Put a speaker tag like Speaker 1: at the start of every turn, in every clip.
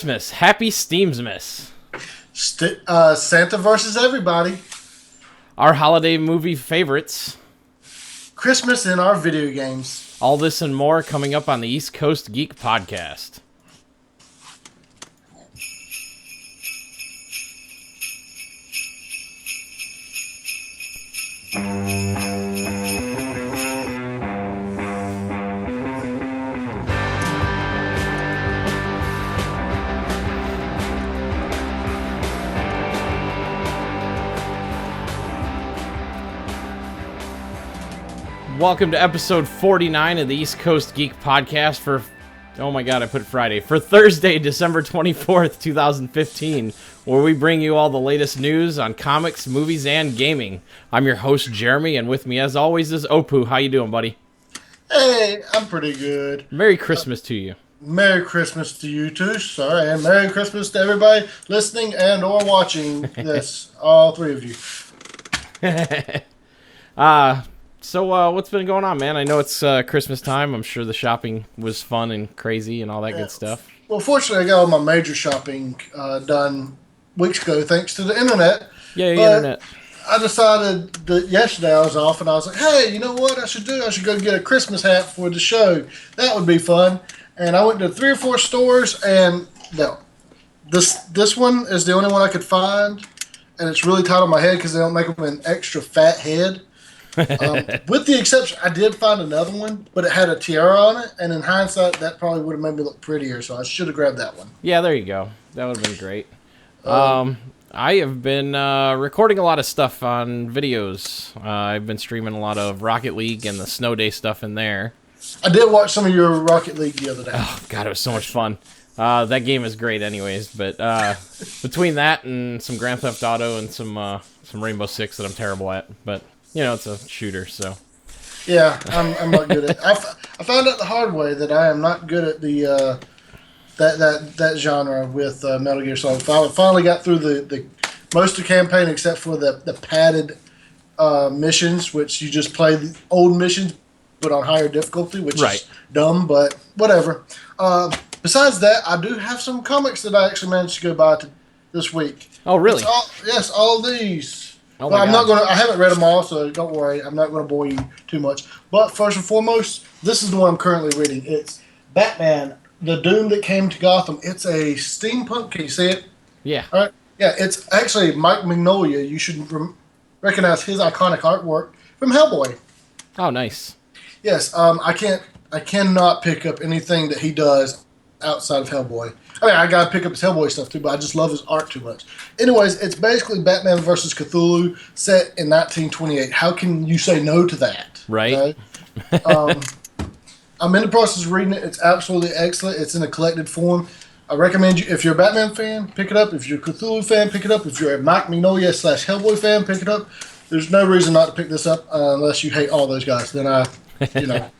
Speaker 1: Christmas. Happy Steamsmas.
Speaker 2: Santa versus everybody.
Speaker 1: Our holiday movie favorites.
Speaker 2: Christmas in our video games.
Speaker 1: All this and more coming up on the East Coast Geek Podcast. Welcome to episode 49 of the East Coast Geek Podcast for, oh my god, I put Friday, for Thursday, December 24th, 2015, where we bring you all the latest news on comics, movies, and gaming. I'm your host, Jeremy, and with me, as always, is Opu. How you doing, buddy?
Speaker 2: Hey, I'm pretty good.
Speaker 1: Merry Christmas to you.
Speaker 2: Merry Christmas to you too, sir, and Merry Christmas to everybody listening and or watching this, all three of you.
Speaker 1: So what's been going on, man? I know it's Christmas time. I'm sure the shopping was fun and crazy and all that good stuff.
Speaker 2: Well, fortunately, I got all my major shopping done weeks ago thanks to the internet.
Speaker 1: Yeah, the internet.
Speaker 2: I decided that yesterday I was off and I was like, hey, you know what I should do? I should go get a Christmas hat for the show. That would be fun. And I went to 3 or 4 stores and no. This one is the only one I could find. And it's really tight on my head because they don't make them an extra fat head. With the exception, I did find another one, but it had a tiara on it, and in hindsight, that probably would have made me look prettier, so I should have grabbed that one.
Speaker 1: Yeah, there you go. That would have been great. I have been recording a lot of stuff on videos. I've been streaming a lot of Rocket League and the Snow Day stuff in there.
Speaker 2: I did watch some of your Rocket League the other day.
Speaker 1: Oh, God, it was so much fun. That game is great anyways, but between that and some Grand Theft Auto and some Rainbow Six that I'm terrible at, but... You know, it's a shooter, so.
Speaker 2: Yeah, I'm not good at. I found out the hard way that I am not good at the that genre with Metal Gear Solid 5. I finally got through the most of the campaign except for the padded missions, which you just play the old missions but on higher difficulty, which is dumb, but whatever. Besides that, I do have some comics that I actually managed to go buy this week.
Speaker 1: Oh, really?
Speaker 2: Yes, all of these.
Speaker 1: Oh
Speaker 2: well, I'm not going to. I haven't read them all, so don't worry. I'm not going to bore you too much. But first and foremost, this is the one I'm currently reading. It's Batman: The Doom That Came to Gotham. It's a steampunk. Can you see it?
Speaker 1: Yeah.
Speaker 2: All right. Yeah, it's actually Mike Mignola. You should recognize his iconic artwork from Hellboy.
Speaker 1: Oh, nice.
Speaker 2: Yes. I cannot pick up anything that he does outside of Hellboy. I mean, I gotta pick up his Hellboy stuff too, but I just love his art too much. Anyways, it's basically Batman versus Cthulhu set in 1928. How can you say no to that?
Speaker 1: Right.
Speaker 2: Okay? I'm in the process of reading it. It's absolutely excellent. It's in a collected form. I recommend you, if you're a Batman fan, pick it up. If you're a Cthulhu fan, pick it up. If you're a Mike Mignola / Hellboy fan, pick it up. There's no reason not to pick this up unless you hate all those guys. Then I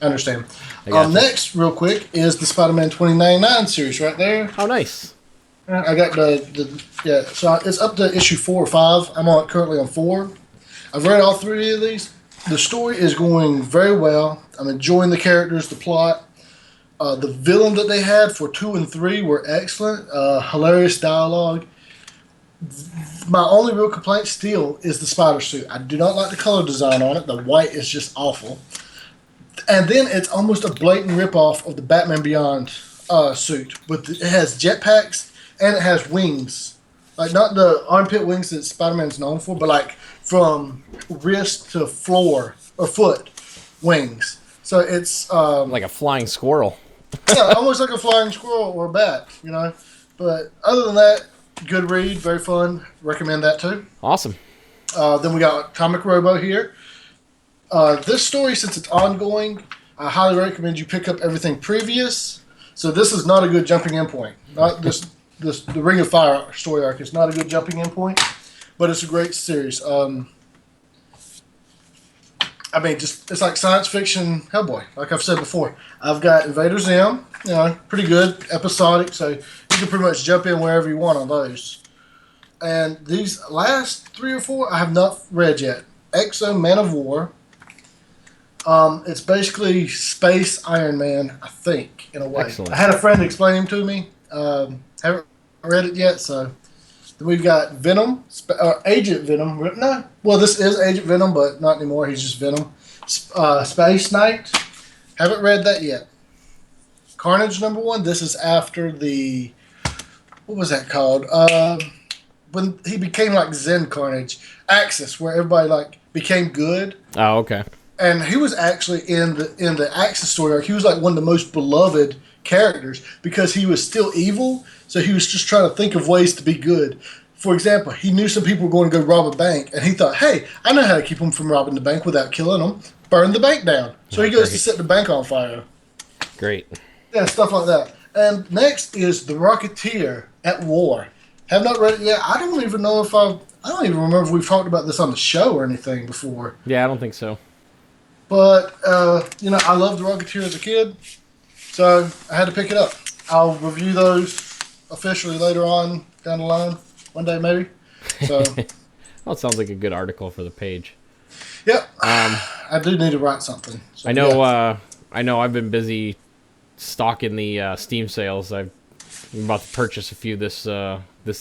Speaker 2: understand. Next, real quick, is the Spider-Man 2099 series right there.
Speaker 1: Oh, nice.
Speaker 2: I got so it's up to issue 4 or 5. I'm currently on 4. I've read all 3 of these. The story is going very well. I'm enjoying the characters, the plot. The villain that they had for 2 and 3 were excellent. Hilarious dialogue. My only real complaint still is the spider suit. I do not like the color design on it. The white is just awful. And then it's almost a blatant ripoff of the Batman Beyond suit. It has jetpacks and it has wings. Like, not the armpit wings that Spider-Man's known for, but like from wrist to floor or foot wings. So it's...
Speaker 1: like a flying squirrel.
Speaker 2: Yeah, almost like a flying squirrel or a bat, you know. But other than that, good read, very fun. Recommend that too.
Speaker 1: Awesome.
Speaker 2: Then we got Comic Robo here. This story, since it's ongoing, I highly recommend you pick up everything previous. So this is not a good jumping in point. Not the Ring of Fire story arc is not a good jumping in point, but it's a great series. It's like science fiction Hellboy. Like I've said before, I've got Invader Zim, pretty good, episodic, so you can pretty much jump in wherever you want on those. And these last 3 or 4 I have not read yet. Exo Man of War. It's basically Space Iron Man, I think, in a way.
Speaker 1: Excellent.
Speaker 2: I had a friend explain him to me. Haven't read it yet. So then we've got Venom, Agent Venom. No, well, this is Agent Venom, but not anymore. He's just Venom. Space Knight. Haven't read that yet. Carnage #1. This is after the, what was that called? When he became like Zen Carnage. Axis, where everybody like became good.
Speaker 1: Oh, okay.
Speaker 2: And he was actually in the Axis story arc. He was like one of the most beloved characters because he was still evil. So he was just trying to think of ways to be good. For example, he knew some people were going to go rob a bank, and he thought, "Hey, I know how to keep them from robbing the bank without killing them. Burn the bank down." So he goes to set the bank on fire.
Speaker 1: Great.
Speaker 2: Yeah, stuff like that. And next is The Rocketeer at War. Have not read it yet. I don't even know if I don't even remember if we've talked about this on the show or anything before.
Speaker 1: Yeah, I don't think so.
Speaker 2: But, I loved The Rocketeer as a kid, so I had to pick it up. I'll review those officially later on down the line, one day maybe. So,
Speaker 1: Well, it sounds like a good article for the page.
Speaker 2: yep, I do need to write something. So,
Speaker 1: I know.
Speaker 2: yeah.
Speaker 1: I know. I've been busy stalking the Steam sales. I'm about to purchase a few this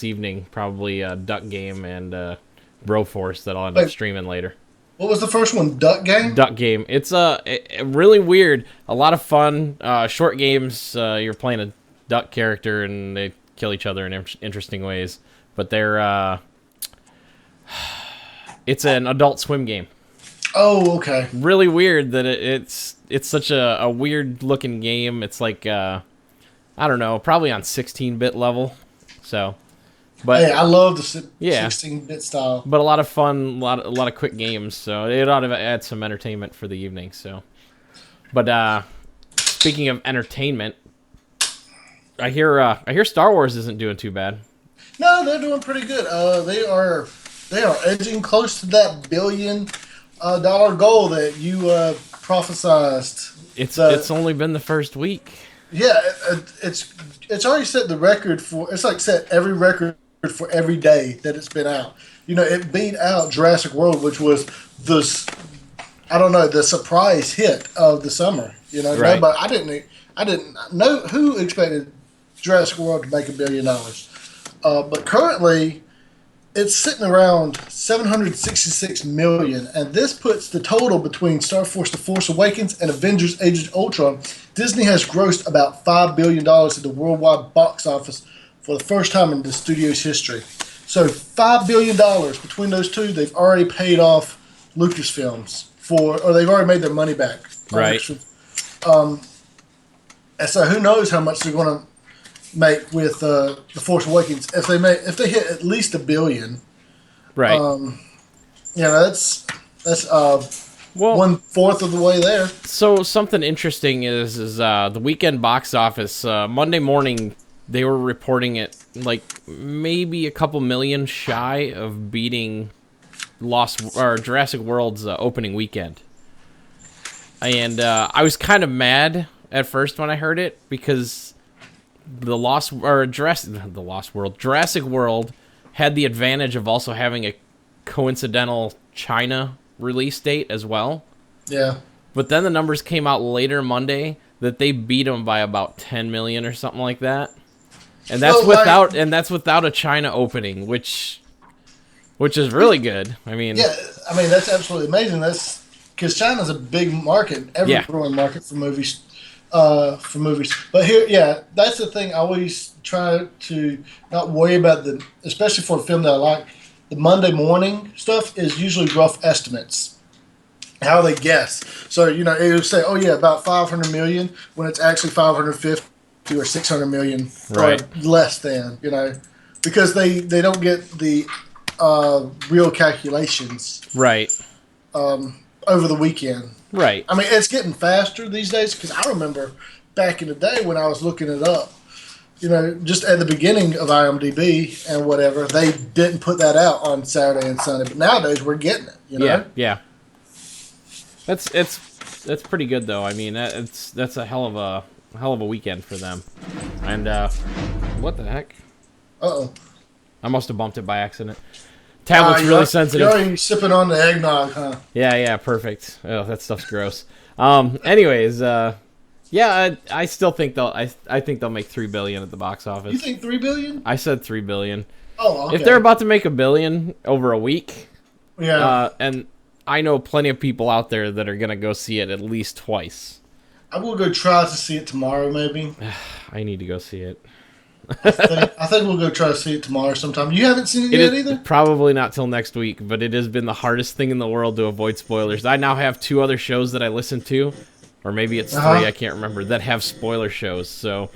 Speaker 1: evening. Probably Duck Game and Broforce that I'll end up streaming later.
Speaker 2: What was the first one? Duck Game?
Speaker 1: Duck Game. It's really weird. A lot of fun. Short games. You're playing a duck character and they kill each other in interesting ways. But they're it's an Adult Swim game.
Speaker 2: Oh, okay.
Speaker 1: Really weird that it's such a weird looking game. It's like I don't know, probably on 16-bit level. So, but
Speaker 2: Hey, I love the 16-bit style.
Speaker 1: But a lot of fun, a lot of quick games. So it ought to add some entertainment for the evening. So, but speaking of entertainment, I hear Star Wars isn't doing too bad.
Speaker 2: No, they're doing pretty good. They are edging close to that $1 billion goal that you prophesized.
Speaker 1: It's only been the first week.
Speaker 2: Yeah, it's already set the record for. It's like set every record for every day that it's been out. It beat out Jurassic World, which was the surprise hit of the summer.
Speaker 1: Right.
Speaker 2: But I didn't know who expected Jurassic World to make $1 billion. But currently, it's sitting around 766 million, and this puts the total between Star Wars: The Force Awakens and Avengers: Age of Ultron. Disney has grossed about $5 billion at the worldwide box office for the first time in the studio's history. So $5 billion between those two, they've already paid off Lucasfilms or they've already made their money back.
Speaker 1: Right.
Speaker 2: And so who knows how much they're going to make with The Force Awakens if they hit at least $1 billion.
Speaker 1: Right.
Speaker 2: That's 1/4 of the way there.
Speaker 1: So something interesting is the weekend box office. Monday morning, they were reporting it like maybe a couple million shy of beating Jurassic World's opening weekend. And I was kind of mad at first when I heard it because Jurassic World had the advantage of also having a coincidental China release date as well.
Speaker 2: Yeah.
Speaker 1: But then the numbers came out later Monday that they beat them by about 10 million or something like that. And that's without a China opening, which is really good.
Speaker 2: That's absolutely amazing. That's because China's a big market, growing market for movies. But here, that's the thing. I always try to not worry about especially for a film that I like. The Monday morning stuff is usually rough estimates, how they guess. So it will say, about 500 million when it's actually 550 or 600 million,
Speaker 1: right,
Speaker 2: or less than. Because they don't get the real calculations,
Speaker 1: right,
Speaker 2: over the weekend.
Speaker 1: Right.
Speaker 2: It's getting faster these days because I remember back in the day when I was looking it up, just at the beginning of IMDb and whatever, they didn't put that out on Saturday and Sunday. But nowadays we're getting it.
Speaker 1: Yeah. That's pretty good though. That's a hell of a weekend for them. And what the heck?
Speaker 2: Uh-oh.
Speaker 1: I must have bumped it by accident. Tablet's really sensitive.
Speaker 2: You're already sipping on the eggnog, huh?
Speaker 1: Yeah, perfect. Oh, that stuff's gross. Anyways, Yeah, I still think I think they'll make $3 billion at the box office.
Speaker 2: You think $3 billion?
Speaker 1: I said $3 billion.
Speaker 2: Oh, okay.
Speaker 1: If they're about to make $1 billion over a week,
Speaker 2: yeah,
Speaker 1: and I know plenty of people out there that are gonna go see it at least twice.
Speaker 2: I will go try to see it tomorrow. Maybe.
Speaker 1: I need to go see it.
Speaker 2: I think we'll go try to see it tomorrow sometime. You haven't seen it yet either?
Speaker 1: Probably not till next week, but it has been the hardest thing in the world to avoid spoilers. I now have 2 other shows that I listen to, or maybe it's 3, I can't remember, that have spoiler shows. So,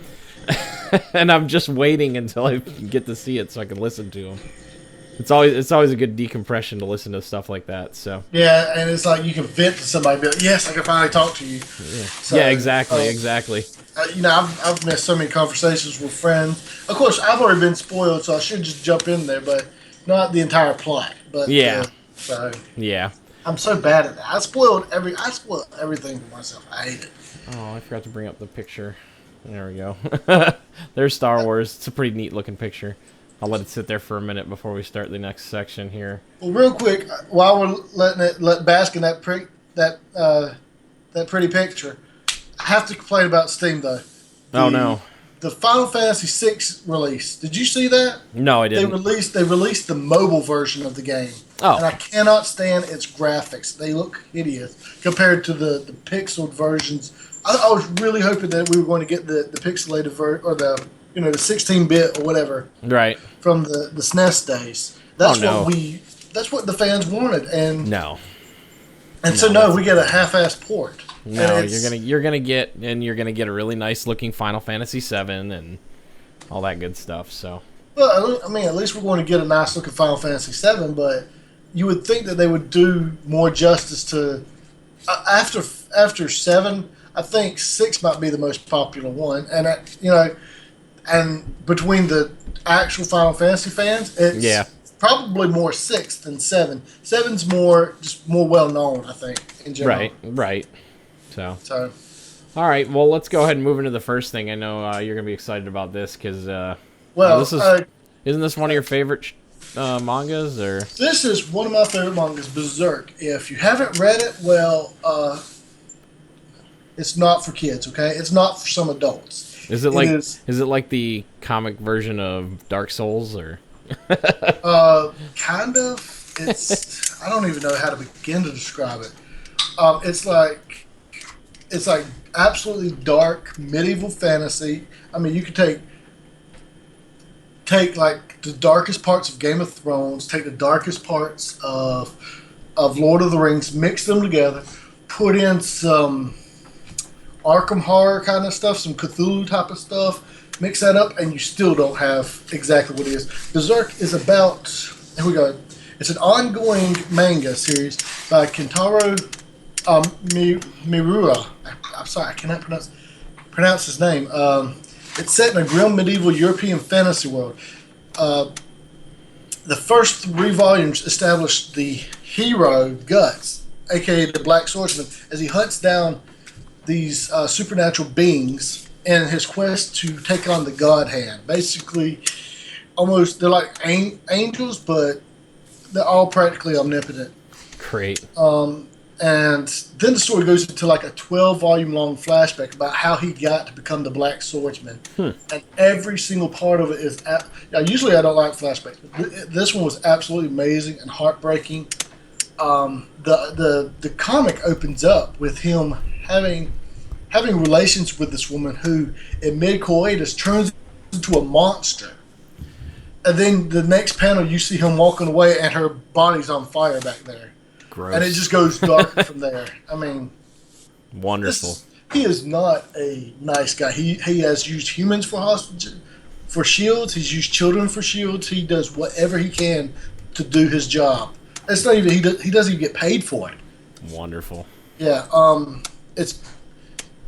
Speaker 1: and I'm just waiting until I get to see it so I can listen to them. It's always a good decompression to listen to stuff like that. So
Speaker 2: yeah, and it's like you can vent to somebody, but yes, I can finally talk to you.
Speaker 1: Yeah,
Speaker 2: So,
Speaker 1: yeah, exactly.
Speaker 2: I've missed so many conversations with friends. Of course, I've already been spoiled, so I should just jump in there, but not the entire plot. But
Speaker 1: Yeah.
Speaker 2: So
Speaker 1: Yeah.
Speaker 2: I'm so bad at that. I spoiled everything for myself. I hate it.
Speaker 1: Oh, I forgot to bring up the picture. There we go. There's Star Wars. It's a pretty neat looking picture. I'll let it sit there for a minute before we start the next section here.
Speaker 2: Well, real quick, while we're let bask in that pretty picture, I have to complain about Steam though.
Speaker 1: Oh no.
Speaker 2: The Final Fantasy VI release. Did you see that?
Speaker 1: No, I didn't.
Speaker 2: They released the mobile version of the game.
Speaker 1: Oh.
Speaker 2: And I cannot stand its graphics. They look hideous compared to the pixeled versions. I was really hoping that we were going to get the pixelated version, or the 16-bit or whatever.
Speaker 1: Right.
Speaker 2: From the SNES days. That's what the fans wanted, and
Speaker 1: no.
Speaker 2: And so we get a half-assed port.
Speaker 1: No, you're gonna get a really nice looking Final Fantasy VII and all that good stuff. So.
Speaker 2: Well, I mean, at least we're going to get a nice looking Final Fantasy VII, but you would think that they would do more justice to after 7. I think 6 might be the most popular one, and and between the actual Final Fantasy fans, it's probably more 6 than 7. 7's more well known, I think, in general.
Speaker 1: Right. So.
Speaker 2: All
Speaker 1: right. Well, let's go ahead and move into the first thing. I know you're gonna be excited about this because isn't this one of your favorite mangas? Or
Speaker 2: this is one of my favorite mangas, Berserk. If you haven't read it, it's not for kids. Okay, it's not for some adults.
Speaker 1: Is it like the comic version of Dark Souls or?
Speaker 2: Kind of. It's I don't even know how to begin to describe it. It's like absolutely dark medieval fantasy. I mean, you could take like the darkest parts of Game of Thrones, take the darkest parts of Lord of the Rings, mix them together, put in some Arkham horror kind of stuff, some Cthulhu type of stuff, mix that up, and you still don't have exactly what it is. Berserk is about, here we go, it's an ongoing manga series by Kentaro Miura. I'm sorry, I cannot pronounce his name. It's set in a grim medieval European fantasy world. The first 3 volumes establish the hero, Guts, aka the Black Swordsman, as he hunts down these supernatural beings in his quest to take on the God Hand. Basically, they're like angels, but they're all practically omnipotent.
Speaker 1: Great.
Speaker 2: And then the story goes into like a 12-volume long flashback about how he got to become the Black Swordsman. And every single part of it is... usually I don't like flashbacks, but this one was absolutely amazing and heartbreaking. The comic opens up with him having relations with this woman who, in mid-coitus, turns into a monster. And then the next panel, you see him walking away, and her body's on fire back there.
Speaker 1: Gross.
Speaker 2: And it just goes dark from there. I mean,
Speaker 1: wonderful.
Speaker 2: He is not a nice guy. He has used humans for shields. He's used children for shields. He does whatever he can to do his job. It's not even he doesn't even get paid for it.
Speaker 1: Wonderful.
Speaker 2: Yeah.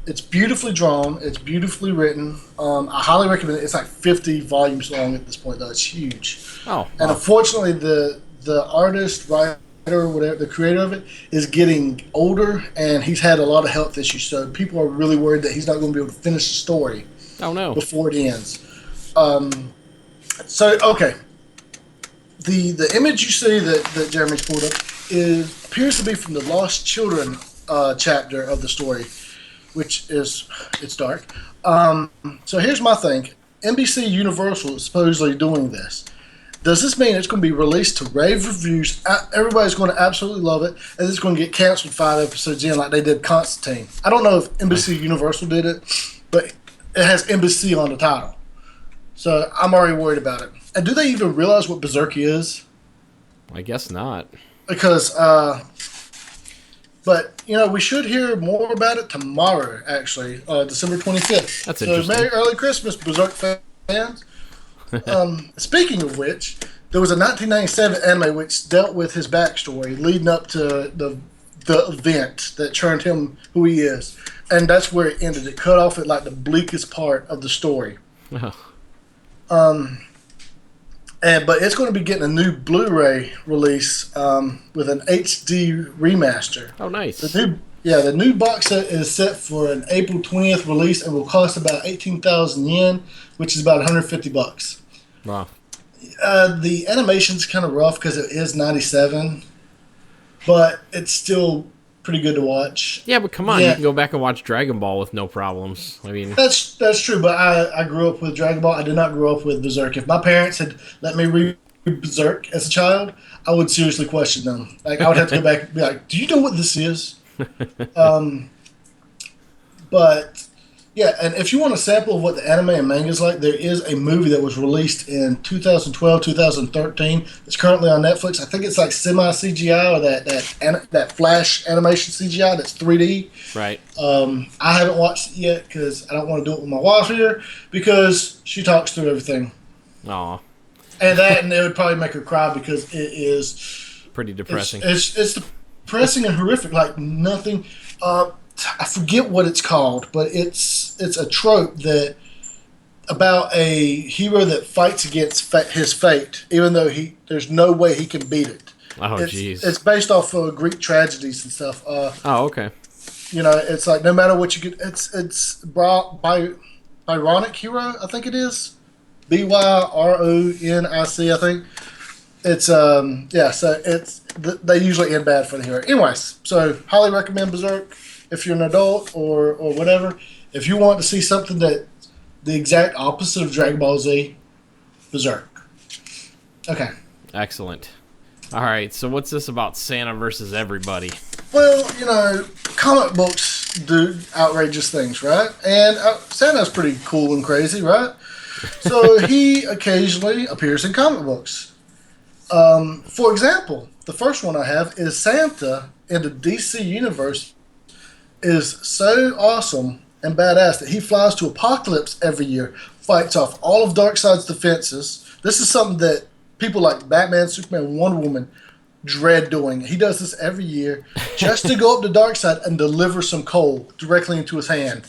Speaker 2: It's beautifully drawn. It's beautifully written. I highly recommend it. It's like 50 volumes long at this point, though. It's huge.
Speaker 1: Oh.
Speaker 2: And unfortunately, the artist, writer, whatever, the creator of it, is getting older, and he's had a lot of health issues. So people are really worried that he's not going to be able to finish the story.
Speaker 1: Oh no!
Speaker 2: Before it ends. Okay. The image you see that Jeremy's pulled up appears to be from the Lost Children chapter of the story. which is it's dark. So here's my thing: NBC Universal is supposedly doing this. Does this mean it's going to be released to rave reviews? Everybody's going to absolutely love it, and it's going to get canceled 5 episodes in, like they did Constantine. I don't know if NBC Universal did it, but it has NBC on the title, so I'm already worried about it. And do they even realize what Berserk is?
Speaker 1: I guess not.
Speaker 2: Because, but we should hear more about it tomorrow. Actually, December 25th.
Speaker 1: That's
Speaker 2: so
Speaker 1: interesting.
Speaker 2: Merry early Christmas, Berserk fans. Speaking of which, there was a 1997 anime which dealt with his backstory leading up to the event that turned him who he is, and that's where it ended. It cut off at like the bleakest part of the story.
Speaker 1: Oh.
Speaker 2: But it's going to be getting a new Blu-ray release with an HD remaster.
Speaker 1: Oh, nice.
Speaker 2: The new box set is set for an April 20th release and will cost about 18,000 yen, which is about $150.
Speaker 1: Wow.
Speaker 2: The animation's kind of rough because it is 97, but it's still pretty good to watch.
Speaker 1: Yeah, but come on, you can go back and watch Dragon Ball with no problems. I mean,
Speaker 2: that's true, but I grew up with Dragon Ball. I did not grow up with Berserk. If my parents had let me read Berserk as a child, I would seriously question them. Like, I would have to go back and be like, do you know what this is? But yeah, and if you want a sample of what the anime and manga is like, there is a movie that was released in 2012, 2013. It's currently on Netflix. I think it's like semi CGI or that Flash animation CGI that's 3D.
Speaker 1: right.
Speaker 2: I haven't watched it yet because I don't want to do it with my wife here because she talks through everything.
Speaker 1: Aw,
Speaker 2: And it would probably make her cry because it is
Speaker 1: pretty depressing.
Speaker 2: It's depressing and horrific. Like nothing. I forget what it's called, but it's a trope that about a hero that fights against his fate, even though there's no way he can beat it.
Speaker 1: Oh, jeez.
Speaker 2: It's based off of Greek tragedies and stuff.
Speaker 1: Oh, okay.
Speaker 2: It's like no matter what you get, it's Byronic hero, I think it is. Byronic, I think. It's so they usually end bad for the hero. Anyways, so highly recommend Berserk if you're an adult or whatever. If you want to see something that the exact opposite of Dragon Ball Z, Berserk. Okay.
Speaker 1: Excellent. All right, so what's this about Santa versus everybody?
Speaker 2: Well, comic books do outrageous things, right? And Santa's pretty cool and crazy, right? So he occasionally appears in comic books. For example, the first one I have is Santa in the DC universe is so awesome and badass that he flies to Apocalypse every year, fights off all of Darkseid's defenses. This is something that people like Batman, Superman, Wonder Woman dread doing. He does this every year just to go up to Darkseid and deliver some coal directly into his hand.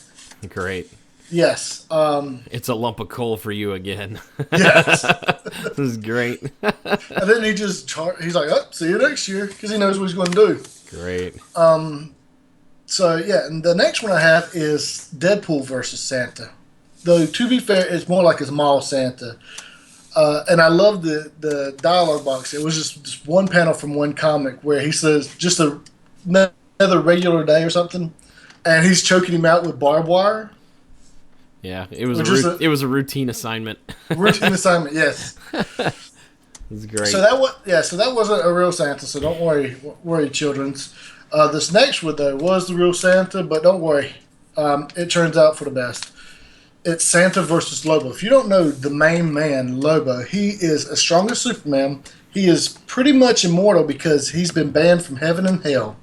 Speaker 1: Great.
Speaker 2: Yes.
Speaker 1: It's a lump of coal for you again.
Speaker 2: Yes.
Speaker 1: This is great.
Speaker 2: And then he's like, oh, see you next year, because he knows what he's going to do.
Speaker 1: Great.
Speaker 2: So, yeah, and the next one I have is Deadpool versus Santa. Though, to be fair, it's more like a small Santa. And I love the dialogue box. It was just one panel from one comic where he says, just another regular day or something, and he's choking him out with barbed wire.
Speaker 1: Yeah, it was a routine assignment.
Speaker 2: Routine assignment, yes.
Speaker 1: It's great.
Speaker 2: So that wasn't a real Santa. So don't worry, childrens. This next one though was the real Santa, but don't worry, it turns out for the best. It's Santa versus Lobo. If you don't know the main man, Lobo, he is as strong as Superman. He is pretty much immortal because he's been banned from heaven and hell,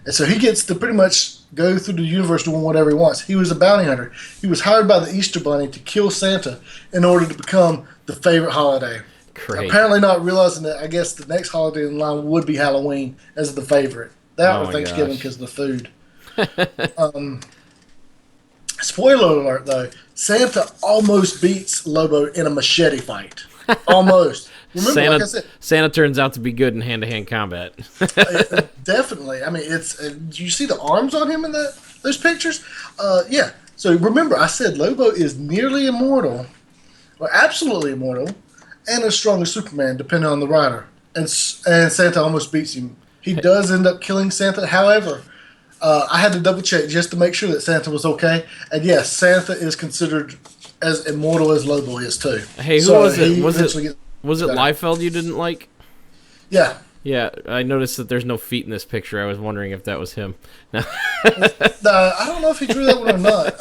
Speaker 2: and so he gets to pretty much go through the universe doing whatever he wants. He was a bounty hunter. He was hired by the Easter Bunny to kill Santa in order to become the favorite holiday.
Speaker 1: Great.
Speaker 2: Apparently not realizing that I guess the next holiday in line would be Halloween as the favorite. That or Thanksgiving because of the food. Spoiler alert though, Santa almost beats Lobo in a machete fight. Almost. Remember, like I said,
Speaker 1: Santa turns out to be good in hand-to-hand combat.
Speaker 2: Definitely. I mean, do you see the arms on him in those pictures? Yeah. So remember, I said Lobo is nearly immortal, or absolutely immortal, and as strong as Superman, depending on the writer. And Santa almost beats him. He does end up killing Santa. However, I had to double check just to make sure that Santa was okay. And yes, Santa is considered as immortal as Lobo is too.
Speaker 1: Hey, who
Speaker 2: So
Speaker 1: was it?
Speaker 2: he
Speaker 1: Was
Speaker 2: eventually
Speaker 1: it Liefeld you didn't like?
Speaker 2: Yeah.
Speaker 1: Yeah, I noticed that there's no feet in this picture. I was wondering if that was him. No.
Speaker 2: I don't know if he drew that one or not.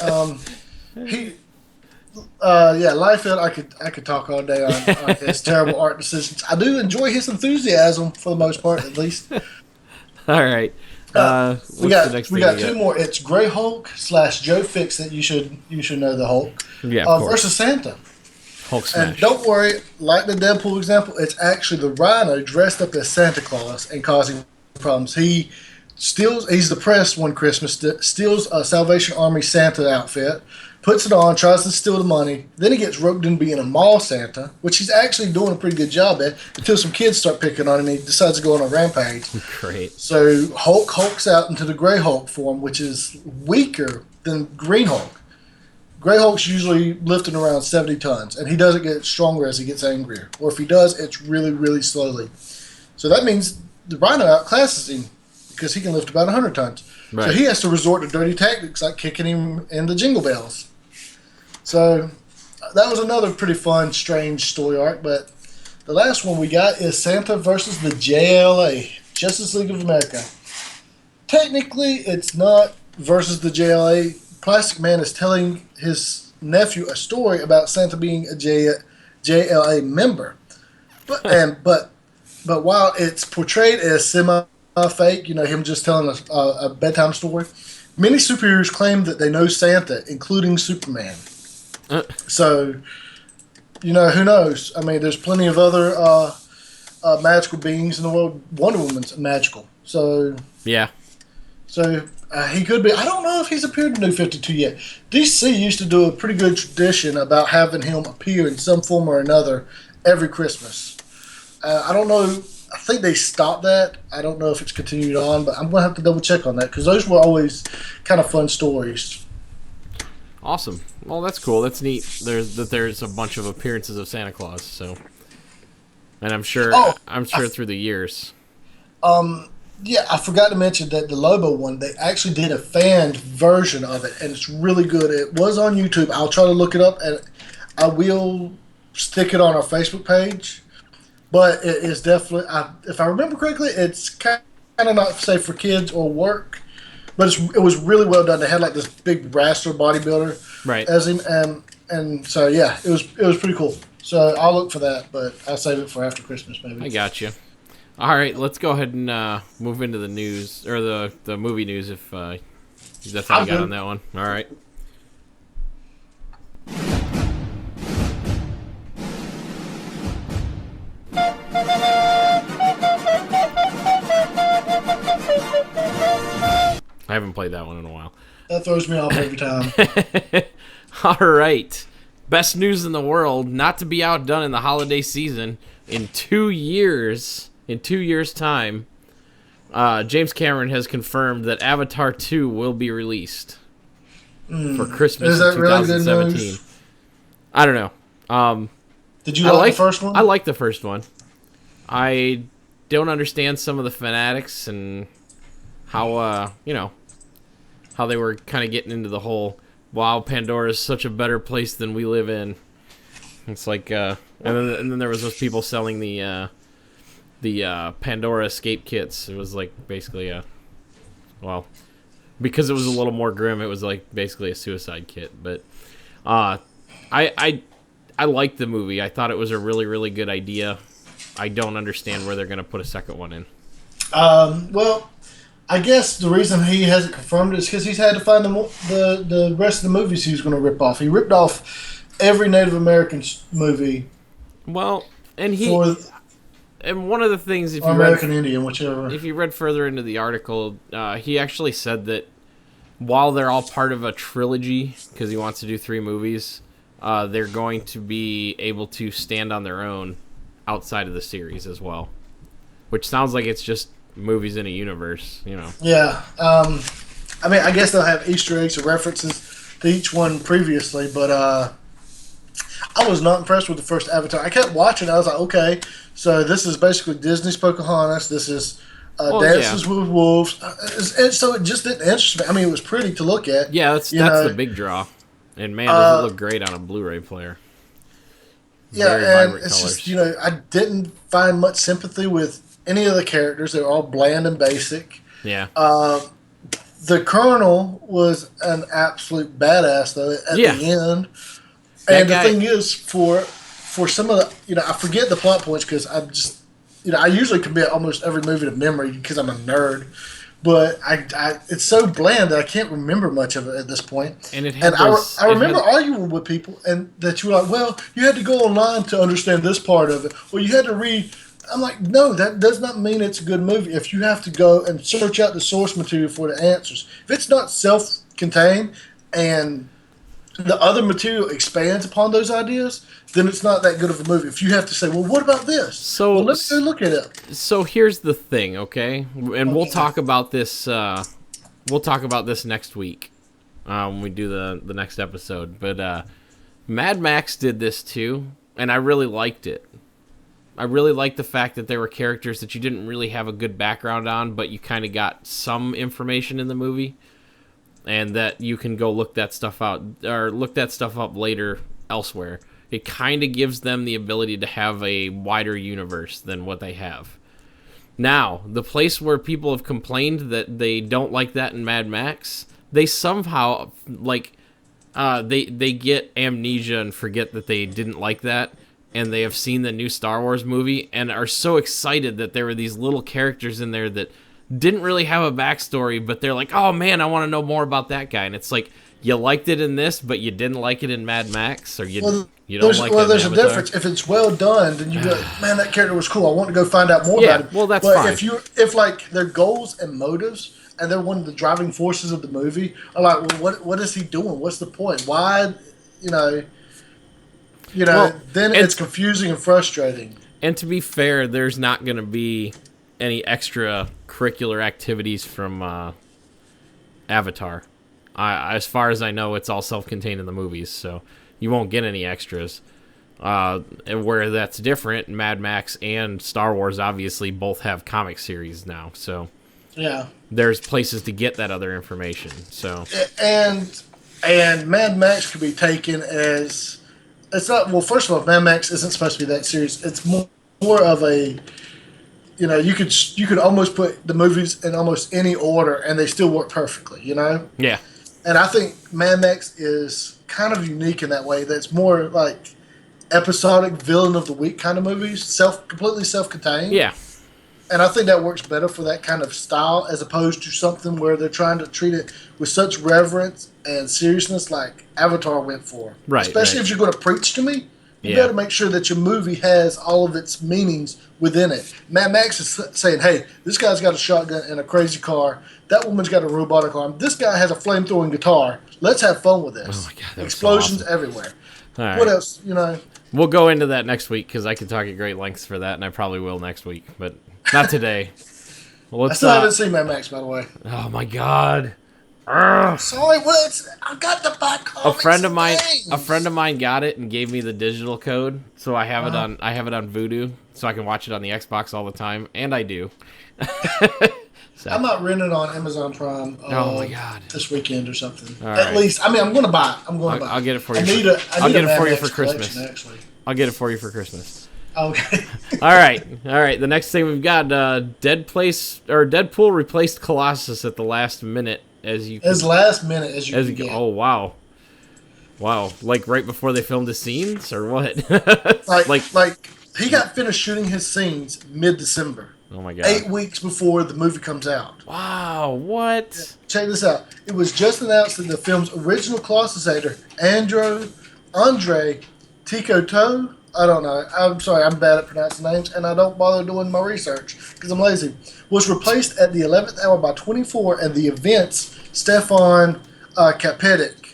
Speaker 2: Liefeld, I could talk all day on his terrible art decisions. I do enjoy his enthusiasm for the most part, at least.
Speaker 1: All right.
Speaker 2: We got two more. It's Grey Hulk / Joe Fixit. You should know the Hulk.
Speaker 1: Yeah, of course.
Speaker 2: Versus Santa.
Speaker 1: Hulk smash.
Speaker 2: And don't worry, like the Deadpool example, it's actually the Rhino dressed up as Santa Claus and causing problems. He's depressed one Christmas, steals a Salvation Army Santa outfit, puts it on, tries to steal the money. Then he gets roped into being a mall Santa, which he's actually doing a pretty good job at, until some kids start picking on him and he decides to go on a rampage.
Speaker 1: Great.
Speaker 2: So Hulks out into the Grey Hulk form, which is weaker than Green Hulk. Grey Hulk's usually lifting around 70 tons, and he doesn't get stronger as he gets angrier. Or if he does, it's really, really slowly. So that means the Rhino outclasses him because he can lift about 100 tons. Right. So he has to resort to dirty tactics like kicking him in the Jingle Bells. So that was another pretty fun, strange story arc. But the last one we got is Santa versus the JLA, Justice League of America. Technically, it's not versus the JLA. Plastic Man is telling his nephew a story about Santa being a JLA member. But while it's portrayed as semi-fake, him just telling a bedtime story, many superheroes claim that they know Santa, including Superman. So, who knows? I mean, there's plenty of other magical beings in the world. Wonder Woman's magical. So,
Speaker 1: yeah.
Speaker 2: So, he could be. I don't know if he's appeared in New 52 yet. DC used to do a pretty good tradition about having him appear in some form or another every Christmas. I don't know. I think they stopped that. I don't know if it's continued on, but I'm going to have to double check on that because those were always kind of fun stories.
Speaker 1: Awesome. Well, that's cool. That's neat. There's a bunch of appearances of Santa Claus. So, and I'm sure through the years.
Speaker 2: Yeah, I forgot to mention that the Lobo one, they actually did a fan version of it, and it's really good. It was on YouTube. I'll try to look it up, and I will stick it on our Facebook page. But it is definitely, if I remember correctly, it's kind of not safe for kids or work. But it was really well done. They had like this big wrestler bodybuilder
Speaker 1: right
Speaker 2: as him, and so yeah, it was pretty cool. So I'll look for that, but I'll save it for after Christmas maybe.
Speaker 1: I got you. All right, let's go ahead and move into the news, or the movie news, if that's all you got on that one. All right. I haven't played that one in a while.
Speaker 2: That throws me off every time.
Speaker 1: All right. Best news in the world, not to be outdone in the holiday season. In 2 years... In 2 years' time, James Cameron has confirmed that Avatar 2 will be released for Christmas in 2017. Really good news? I don't know.
Speaker 2: Did you like the first one?
Speaker 1: I like the first one. I don't understand some of the fanatics and how how they were kind of getting into the whole, wow, Pandora is such a better place than we live in. It's like, and then there was those people selling the Pandora escape kits. It was like basically because it was a little more grim, it was like basically a suicide kit. But I liked the movie. I thought it was a really, really good idea. I don't understand where they're going to put a second one in.
Speaker 2: Well, I guess the reason he hasn't confirmed it is because he's had to find the rest of the movies he was going to rip off. He ripped off every Native American movie.
Speaker 1: Well, and and one of the things, if you read further into the article, he actually said that while they're all part of a trilogy, because he wants to do 3 movies, they're going to be able to stand on their own outside of the series as well. Which sounds like it's just movies in a universe,
Speaker 2: Yeah. I mean, I guess they'll have Easter eggs or references to each one previously, but I was not impressed with the first Avatar. I kept watching. I was like, okay, so this is basically Disney's Pocahontas. This is Dances with Wolves. And so it just didn't interest me. I mean, it was pretty to look at.
Speaker 1: Yeah, that's the big draw. And man, does it look great on a Blu-ray player.
Speaker 2: Yeah, and it's just, I didn't find much sympathy with any of the characters. They were all bland and basic.
Speaker 1: Yeah.
Speaker 2: The Colonel was an absolute badass, though, at the end. And the thing is, for some of the, I forget the plot points because I'm just, I usually commit almost every movie to memory because I'm a nerd. But it's so bland that I can't remember much of it at this point. And I remember arguing with people and that you were like, well, you had to go online to understand this part of it. Well, you had to read. I'm like, no, that does not mean it's a good movie if you have to go and search out the source material for the answers. If it's not self-contained and the other material expands upon those ideas, then it's not that good of a movie. If you have to say, well, what about this?
Speaker 1: So
Speaker 2: well, let's go look at it.
Speaker 1: So here's the thing, okay? And we'll talk about this. We'll talk about this next week when we do the next episode. But Mad Max did this too, and I really liked it. I really liked the fact that there were characters that you didn't really have a good background on, but you kind of got some information in the movie, and that you can go look that stuff out or look that stuff up later elsewhere. It kind of gives them the ability to have a wider universe than what they have. Now, the place where people have complained that they don't like that in Mad Max, they somehow, they get amnesia and forget that they didn't like that, and they have seen the new Star Wars movie and are so excited that there were these little characters in there that didn't really have a backstory, but they're like, oh man, I want to know more about that guy. And it's like, you liked it in this, but you didn't like it in Mad Max, or you don't like it in Avatar?
Speaker 2: Well, there's a difference. If it's well done, then you go, man, that character was cool. I want to go find out more about him.
Speaker 1: Well, that's fine.
Speaker 2: If like their goals and motives, and they're one of the driving forces of the movie, are like, well, what is he doing? What's the point? Why, then it's confusing and frustrating.
Speaker 1: And to be fair, there's not going to be any extra curricular activities from Avatar. As far as I know, it's all self-contained in the movies, so you won't get any extras. And where that's different, Mad Max and Star Wars obviously both have comic series now, so
Speaker 2: yeah,
Speaker 1: there's places to get that other information. So
Speaker 2: and Mad Max could be taken as it's not. Well, first of all, Mad Max isn't supposed to be that serious. It's more of a you could almost put the movies in almost any order and they still work perfectly.
Speaker 1: Yeah.
Speaker 2: And I think Mad Max is kind of unique in that way. That's more like episodic villain of the week kind of movies, completely self-contained.
Speaker 1: Yeah.
Speaker 2: And I think that works better for that kind of style as opposed to something where they're trying to treat it with such reverence and seriousness like Avatar went for.
Speaker 1: Right.
Speaker 2: Especially if you're going to preach to me, you got to make sure that your movie has all of its meanings within it. Mad Max is saying, hey, this guy's got a shotgun and a crazy car. That woman's got a robotic arm. This guy has a flame-throwing guitar. Let's have fun with this.
Speaker 1: Oh my God,
Speaker 2: explosions
Speaker 1: so awesome.
Speaker 2: Everywhere.
Speaker 1: All right.
Speaker 2: What else,
Speaker 1: We'll go into that next week because I could talk at great lengths for that, and I probably will next week, but not today.
Speaker 2: I still haven't seen Mad Max, by the way.
Speaker 1: Oh my God.
Speaker 2: Sorry, I got the back
Speaker 1: A friend of mine got it and gave me the digital code, so I have it on Vudu, so I can watch it on the Xbox all the time, and I do.
Speaker 2: So. I might rent it on Amazon Prime.
Speaker 1: Oh my God!
Speaker 2: This weekend or something.
Speaker 1: All
Speaker 2: At
Speaker 1: right.
Speaker 2: least, I'm going to buy it. I'll
Speaker 1: get it for you.
Speaker 2: I'll get it for you for Christmas.
Speaker 1: Actually, I'll get it for you for Christmas.
Speaker 2: Okay.
Speaker 1: All right. The next thing we've got, Deadpool replaced Colossus at the last minute, as you can get. Oh wow. Like right before they filmed the scenes, or what?
Speaker 2: like he got finished shooting his scenes mid-December.
Speaker 1: Oh my God.
Speaker 2: 8 weeks before the movie comes out.
Speaker 1: Wow, what?
Speaker 2: Check this out. It was just announced that the film's original Colossus actor, Andre Ticoto, I don't know. I'm sorry, I'm bad at pronouncing names, and I don't bother doing my research because I'm lazy, was replaced at the 11th hour by 24 and the event's Stefan Kapetic.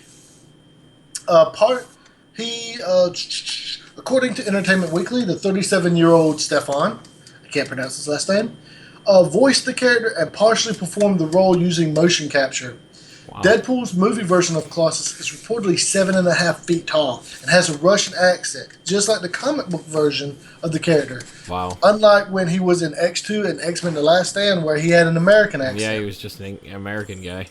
Speaker 2: According to Entertainment Weekly, the 37-year-old Stefan, I can't pronounce his last name, voiced the character and partially performed the role using motion capture.
Speaker 1: Wow.
Speaker 2: Deadpool's movie version of Colossus is reportedly 7.5 feet tall and has a Russian accent, just like the comic book version of the character.
Speaker 1: Wow.
Speaker 2: Unlike when he was in X2 and X-Men The Last Stand, where he had an American accent.
Speaker 1: Yeah, he was just an American guy.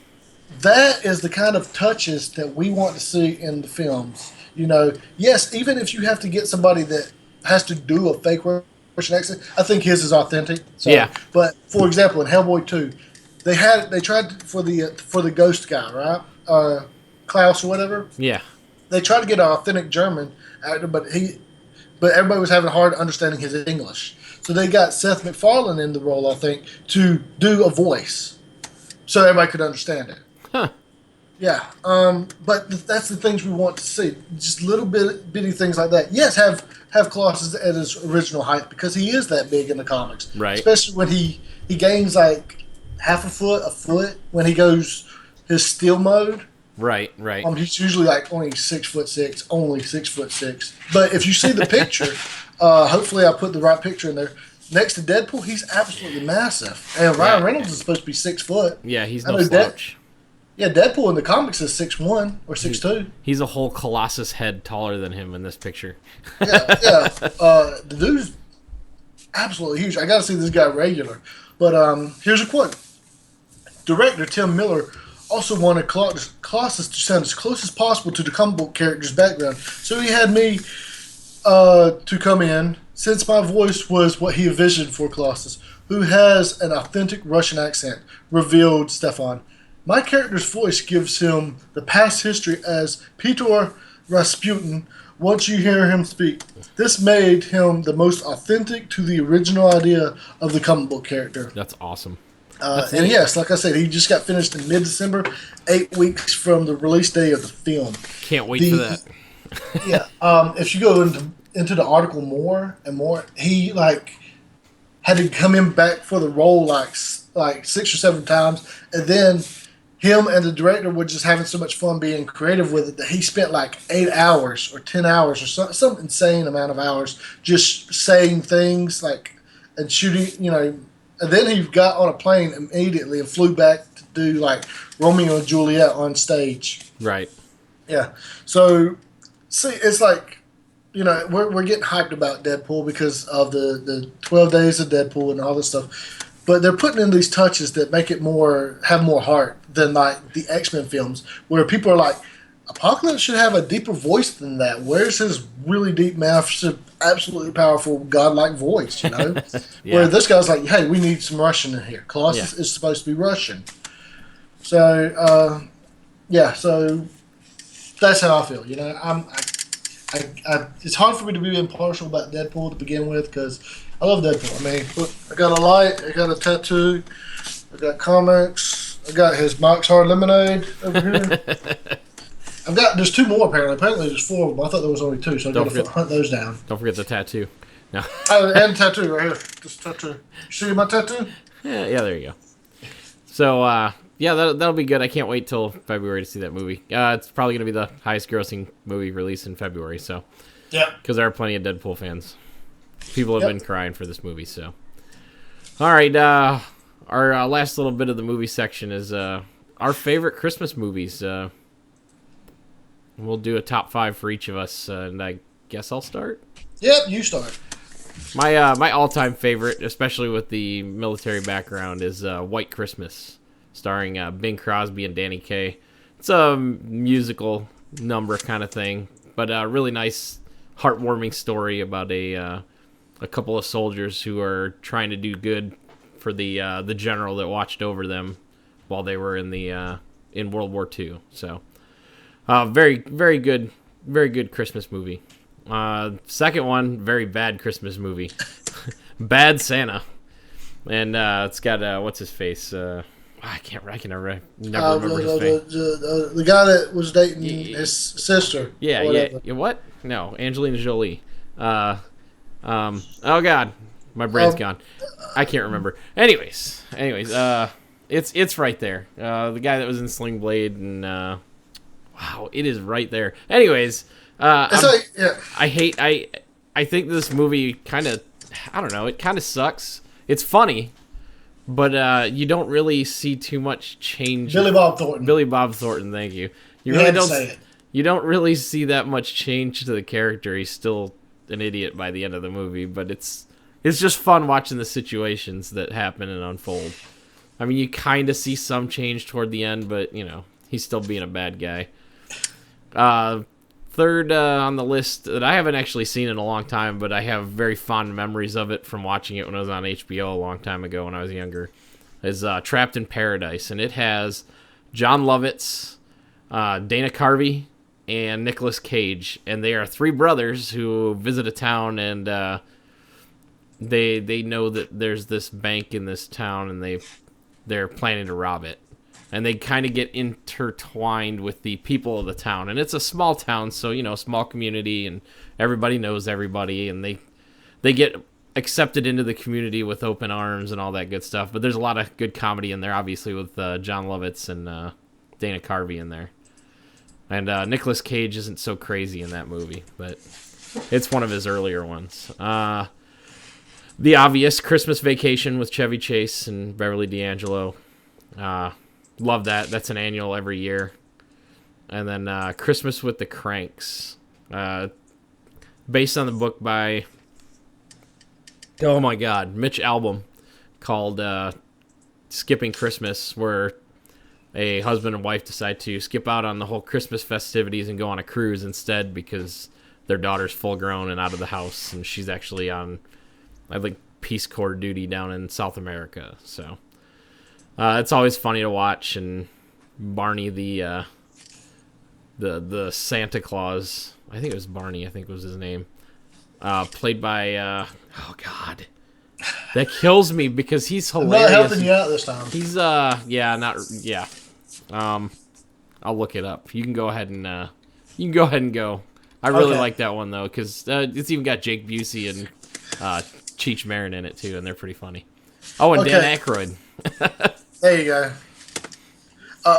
Speaker 2: That is the kind of touches that we want to see in the films. You know, yes, even if you have to get somebody that has to do a fake Russian accent, I think his is authentic. So,
Speaker 1: Yeah.
Speaker 2: But for example, in Hellboy 2, they tried for the ghost guy, right? Klaus or whatever.
Speaker 1: Yeah.
Speaker 2: They tried to get an authentic German actor, but everybody was having a hard understanding his English. So they got Seth MacFarlane in the role, I think, to do a voice, so everybody could understand it.
Speaker 1: Huh.
Speaker 2: Yeah, but that's the things we want to see. Just little bitty things like that. Yes, have Colossus at his original height because he is that big in the comics.
Speaker 1: Right.
Speaker 2: Especially when he gains like half a foot when he goes his steel mode.
Speaker 1: Right.
Speaker 2: He's usually like only 6'6", only 6'6". But if you see the picture, hopefully I put the right picture in there. Next to Deadpool, he's absolutely massive, and Ryan Reynolds is supposed to be 6 foot.
Speaker 1: Yeah, he's no slouch.
Speaker 2: Yeah, Deadpool in the comics is 6'1" or 6'2".
Speaker 1: He's a whole Colossus head taller than him in this picture.
Speaker 2: Yeah. The dude's absolutely huge. I got to see this guy regular. But here's a quote. Director Tim Miller also wanted Colossus to sound as close as possible to the comic book character's background. So he had me to come in, since my voice was what he envisioned for Colossus, who has an authentic Russian accent, revealed Stefan. My character's voice gives him the past history as Peter Rasputin once you hear him speak. This made him the most authentic to the original idea of the comic book character.
Speaker 1: That's awesome.
Speaker 2: And yes, like I said, he just got finished in mid-December, 8 weeks from the release day of the film.
Speaker 1: Can't wait for that.
Speaker 2: Yeah. If you go into the article more and more, he had to come in back for the role like 6 or 7 times, and then him and the director were just having so much fun being creative with it that he spent like 8 hours or 10 hours or some insane amount of hours just saying things and shooting, and then he got on a plane immediately and flew back to do like Romeo and Juliet on stage.
Speaker 1: Right.
Speaker 2: Yeah. So, see, it's like, we're getting hyped about Deadpool because of the 12 Days of Deadpool and all this stuff. But they're putting in these touches that make it have more heart than like the X-Men films, where people are like, Apocalypse should have a deeper voice than that. Where's his really deep, massive, absolutely powerful, godlike voice, Yeah. Where this guy's like, hey, we need some Russian in here. Colossus is supposed to be Russian. So, so that's how I feel. It's hard for me to be impartial about Deadpool to begin with because I love Deadpool. I mean, look, I got a light, I got a tattoo, I got comics, I got his Mike's Hard Lemonade over here. There's 2 more apparently. Apparently there's 4 of them. I thought there was only 2, so I got to hunt those down.
Speaker 1: Don't forget the tattoo. No.
Speaker 2: And tattoo right here. This tattoo. You see my tattoo?
Speaker 1: Yeah, there you go. So, that'll be good. I can't wait till February to see that movie. It's probably going to be the highest grossing movie released in February, so.
Speaker 2: Yeah.
Speaker 1: Because there are plenty of Deadpool fans. People have been crying for this movie, so. All right, our last little bit of the movie section is our favorite Christmas movies. We'll do a top 5 for each of us, and I guess I'll start.
Speaker 2: Yep, you start.
Speaker 1: My all-time favorite, especially with the military background, is White Christmas, starring Bing Crosby and Danny Kaye. It's a musical number kind of thing, but a really nice, heartwarming story about a couple of soldiers who are trying to do good for the general that watched over them while they were in World War II. So. Very, very good Christmas movie. Second one, very bad Christmas movie. Bad Santa. And it's got, what's his face? I can never remember his face.
Speaker 2: The guy that was dating his sister.
Speaker 1: Yeah. What? No, Angelina Jolie. Oh, God. My brain's gone. I can't remember. Anyways, it's right there. The guy that was in Sling Blade and... Wow, it is right there. Anyways, I think this movie kind of, I don't know, it kind of sucks. It's funny, but you don't really see too much change.
Speaker 2: Billy Bob Thornton.
Speaker 1: Billy Bob Thornton, thank you. You
Speaker 2: had
Speaker 1: really
Speaker 2: to
Speaker 1: don't.
Speaker 2: say it.
Speaker 1: You don't really see that much change to the character. He's still an idiot by the end of the movie, but it's just fun watching the situations that happen and unfold. I mean, you kind of see some change toward the end, but he's still being a bad guy. Third on the list that I haven't actually seen in a long time, but I have very fond memories of it from watching it when it was on HBO a long time ago when I was younger, is Trapped in Paradise. And it has John Lovitz, Dana Carvey, and Nicolas Cage. And they are three brothers who visit a town, and they know that there's this bank in this town, and they're planning to rob it. And they kind of get intertwined with the people of the town. And it's a small town, so, small community, and everybody knows everybody. And they get accepted into the community with open arms and all that good stuff. But there's a lot of good comedy in there, obviously, with John Lovitz and Dana Carvey in there. And Nicolas Cage isn't so crazy in that movie, but it's one of his earlier ones. The obvious Christmas Vacation with Chevy Chase and Beverly D'Angelo. Love that. That's an annual every year. And then Christmas with the Cranks. Based on the book by, oh my God, Mitch Albom, called Skipping Christmas, where a husband and wife decide to skip out on the whole Christmas festivities and go on a cruise instead because their daughter's full grown and out of the house, and she's actually on, I think, Peace Corps duty down in South America. So it's always funny to watch, and Barney the Santa Claus, I think it was Barney, I think was his name, played by oh God, that kills me because he's hilarious.
Speaker 2: I'm not helping you out this time.
Speaker 1: He's I'll look it up. You can go ahead and go. I really like that one though, because it's even got Jake Busey and Cheech Marin in it too, and they're pretty funny. Oh, and Dan Aykroyd.
Speaker 2: There you go.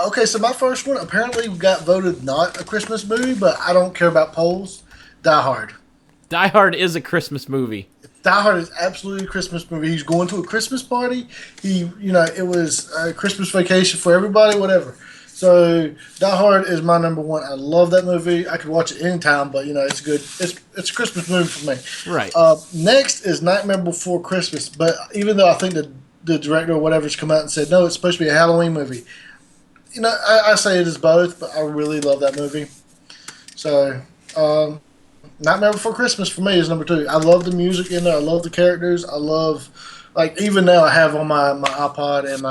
Speaker 2: Okay, so my first one apparently got voted not a Christmas movie, but I don't care about polls. Die Hard.
Speaker 1: Die Hard is a Christmas movie.
Speaker 2: Die Hard is absolutely a Christmas movie. He's going to a Christmas party. It was a Christmas vacation for everybody, whatever. So Die Hard is my number one. I love that movie. I could watch it anytime, but it's good. It's a Christmas movie for me.
Speaker 1: Right.
Speaker 2: Next is Nightmare Before Christmas, but even though I think the director or whatever's come out and said no, it's supposed to be a Halloween movie. I say it is both, but I really love that movie. So, Nightmare Before Christmas for me is number two. I love the music in there. I love the characters. I love, even now I have on my iPod and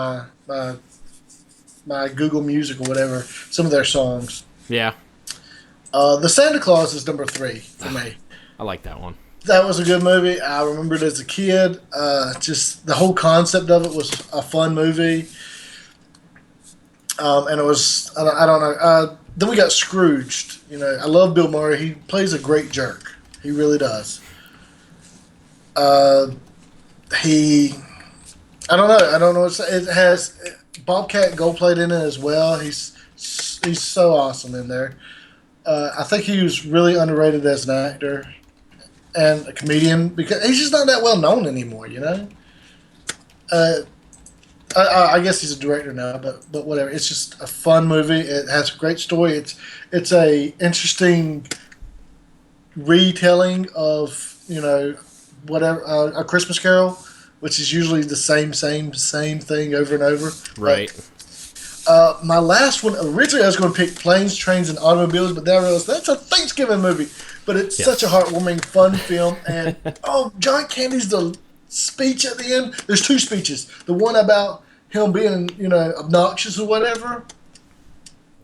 Speaker 2: my Google Music or whatever, some of their songs.
Speaker 1: Yeah.
Speaker 2: The Santa Claus is number three for me.
Speaker 1: I like that one.
Speaker 2: That was a good movie. I remember it as a kid. Just the whole concept of it was a fun movie. And it was, I don't know. Then we got Scrooged. I love Bill Murray. He plays a great jerk. He really does. I don't know. I don't know. It has Bobcat Goldthwait in it as well. He's so awesome in there. I think he was really underrated as an actor and a comedian because he's just not that well known anymore. I guess he's a director now, but whatever. It's just a fun movie. It has a great story. It's a interesting retelling of whatever A Christmas Carol, which is usually the same thing over and over.
Speaker 1: Right.
Speaker 2: My last one, originally I was going to pick Planes, Trains, and Automobiles, but then I realized that's a Thanksgiving movie. But it's such a heartwarming, fun film. And, John Candy's the speech at the end. There's two speeches. The one about him being, obnoxious or whatever.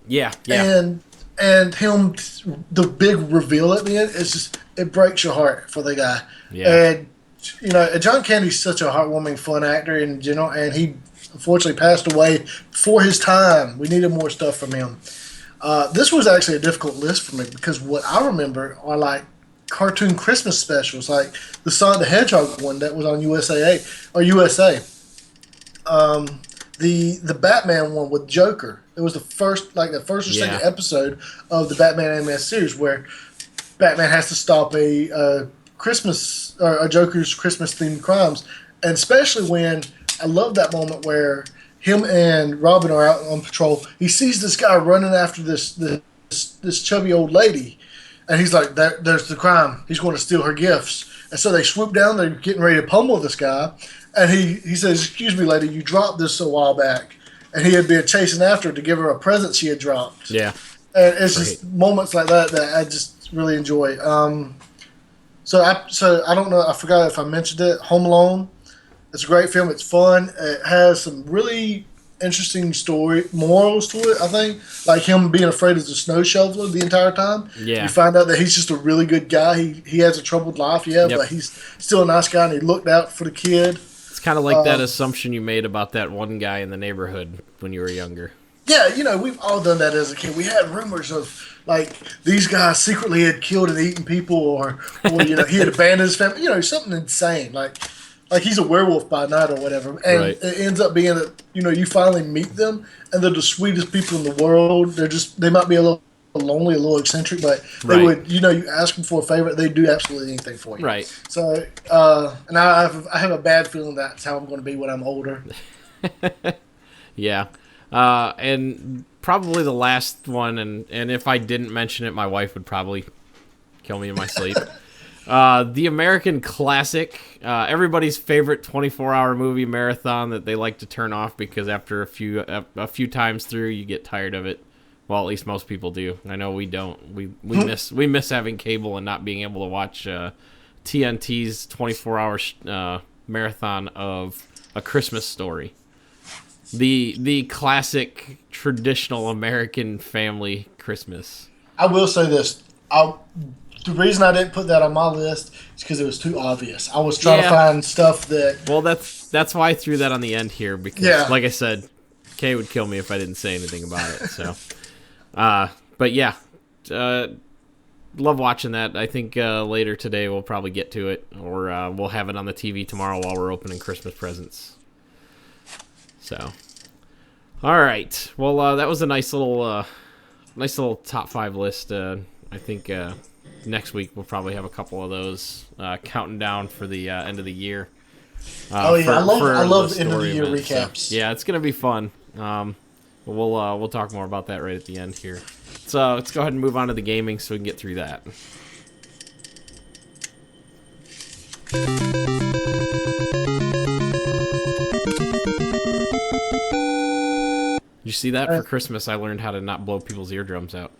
Speaker 1: Yeah.
Speaker 2: And him, the big reveal at the end, it breaks your heart for the guy.
Speaker 1: Yeah.
Speaker 2: And, John Candy's such a heartwarming, fun actor in general, and he unfortunately passed away before his time. We needed more stuff from him. This was actually a difficult list for me because what I remember are like cartoon Christmas specials, like the Sonic the Hedgehog one that was on USA. The Batman one with Joker. It was the first or second episode of the Batman animated series where Batman has to stop a Christmas or a Joker's Christmas themed crimes, and especially when I love that moment where him and Robin are out on patrol. He sees this guy running after this chubby old lady, and he's like, "There's the crime. He's going to steal her gifts." And so they swoop down. They're getting ready to pummel this guy, and he says, "Excuse me, lady, you dropped this a while back." And he had been chasing after her to give her a present she had dropped.
Speaker 1: Yeah.
Speaker 2: And it's just moments like that I just really enjoy. So I don't know. I forgot if I mentioned it. Home Alone. It's a great film. It's fun. It has some really interesting story morals to it. I think, like him being afraid of the snow shoveler the entire time.
Speaker 1: Yeah.
Speaker 2: You find out that he's just a really good guy. He has a troubled life, but he's still a nice guy, and he looked out for the kid.
Speaker 1: It's kind of like that assumption you made about that one guy in the neighborhood when you were younger.
Speaker 2: Yeah, we've all done that as a kid. We had rumors of like these guys secretly had killed and eaten people, or he had abandoned his family. Something insane, like he's a werewolf by night or whatever. And it ends up being that you finally meet them, and they're the sweetest people in the world. They might be a little lonely, a little eccentric, but they would, you ask them for a favor, they do absolutely anything for you.
Speaker 1: Right.
Speaker 2: So, and I have a bad feeling that's how I'm going to be when I'm older.
Speaker 1: Yeah. And probably the last one, and if I didn't mention it, my wife would probably kill me in my sleep. The American classic, everybody's favorite 24-hour movie marathon that they like to turn off because after a few times through, you get tired of it. Well, at least most people do. I know we don't. We miss having cable and not being able to watch TNT's 24-hour marathon of A Christmas Story. The classic traditional American family Christmas.
Speaker 2: I will say this. The reason I didn't put that on my list is because it was too obvious. I was trying to find stuff that...
Speaker 1: Well, that's why I threw that on the end here because, like I said, Kay would kill me if I didn't say anything about it. So, but yeah, love watching that. I think later today we'll probably get to it, or we'll have it on the TV tomorrow while we're opening Christmas presents. So, all right. Well, that was a nice little top 5 list. I think next week we'll probably have a couple of those counting down for the end of the year.
Speaker 2: I love end of the year recaps.
Speaker 1: So, yeah, it's gonna be fun. We'll talk more about that right at the end here. So let's go ahead and move on to the gaming so we can get through that. Did you see that? For Christmas, I learned how to not blow people's eardrums out.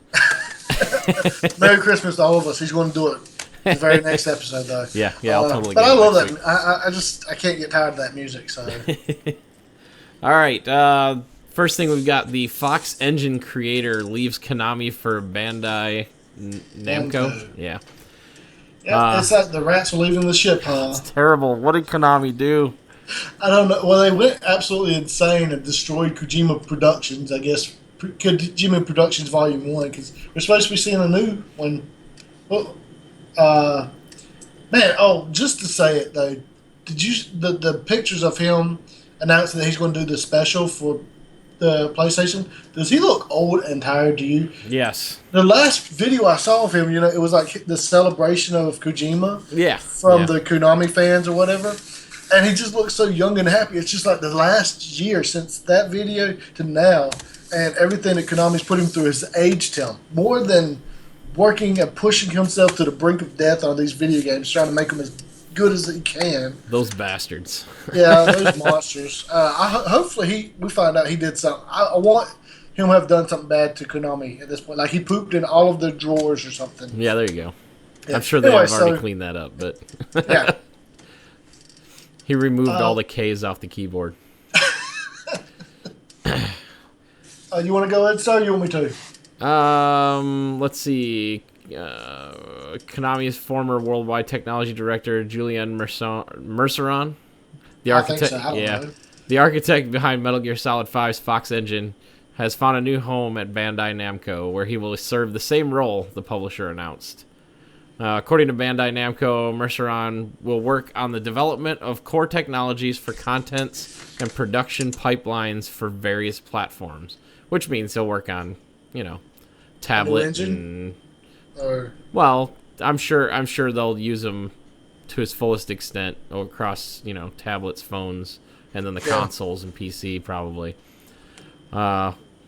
Speaker 2: Merry Christmas to all of us. He's going to do it the very next episode, though.
Speaker 1: Yeah, I'll totally.
Speaker 2: But I love that. I can't get tired of that music. So.
Speaker 1: All right. First thing we've got: the Fox Engine creator leaves Konami for Bandai Namco. Yeah.
Speaker 2: Yeah, it's like the rats are leaving the ship, huh?
Speaker 1: It's terrible. What did Konami do?
Speaker 2: I don't know. Well, they went absolutely insane and destroyed Kojima Productions, I guess. Kojima Productions Volume 1, because we're supposed to be seeing a new one. Well, just to say it, though, did you the pictures of him announcing that he's going to do the special for the PlayStation? Does he look old and tired to you?
Speaker 1: Yes.
Speaker 2: The last video I saw of him, it was like the celebration of Kojima.
Speaker 1: Yeah.
Speaker 2: From the Konami fans or whatever. And he just looks so young and happy. It's just like the last year since that video to now, and everything that Konami's put him through has aged him more than working and pushing himself to the brink of death on these video games, trying to make them as good as he can.
Speaker 1: Those bastards.
Speaker 2: Yeah, those monsters. Hopefully we find out he did something. I want him to have done something bad to Konami at this point, like he pooped in all of the drawers or something.
Speaker 1: Yeah, there you go. Yeah. I'm sure they have already cleaned that up, but
Speaker 2: yeah.
Speaker 1: He removed all the K's off the keyboard.
Speaker 2: You want to go ahead, sir? Or you want me
Speaker 1: to? Let's see. Konami's former worldwide technology director, Julian Merceron, the architect. The architect behind Metal Gear Solid 5's Fox Engine, has found a new home at Bandai Namco, where he will serve the same role. The publisher announced. According to Bandai Namco, Merceron will work on the development of core technologies for contents and production pipelines for various platforms, which means he'll work on, tablet and. Well, I'm sure they'll use them to his fullest extent across, tablets, phones, and then the
Speaker 2: Yeah.
Speaker 1: consoles and PC probably.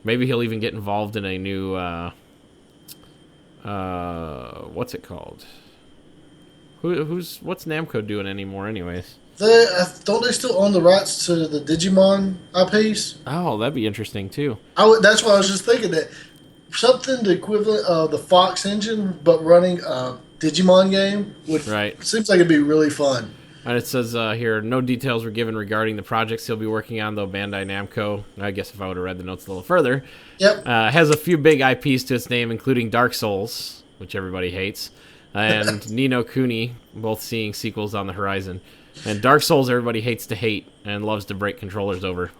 Speaker 1: Maybe he'll even get involved in a new what's it called? What's Namco doing anymore anyways?
Speaker 2: Don't they still own the rights to the Digimon IPs?
Speaker 1: Oh, that'd be interesting too.
Speaker 2: That's why I was just thinking that something the equivalent of the Fox engine, but running a Digimon game would
Speaker 1: Right.
Speaker 2: seems like it'd be really fun.
Speaker 1: And it says here, no details were given regarding the projects he'll be working on, though Bandai Namco, I guess if I would have read the notes a little further,
Speaker 2: Yep.
Speaker 1: has a few big IPs to its name, including Dark Souls, which everybody hates, and Ni no Kuni, both seeing sequels on the horizon. And Dark Souls, everybody hates to hate and loves to break controllers over.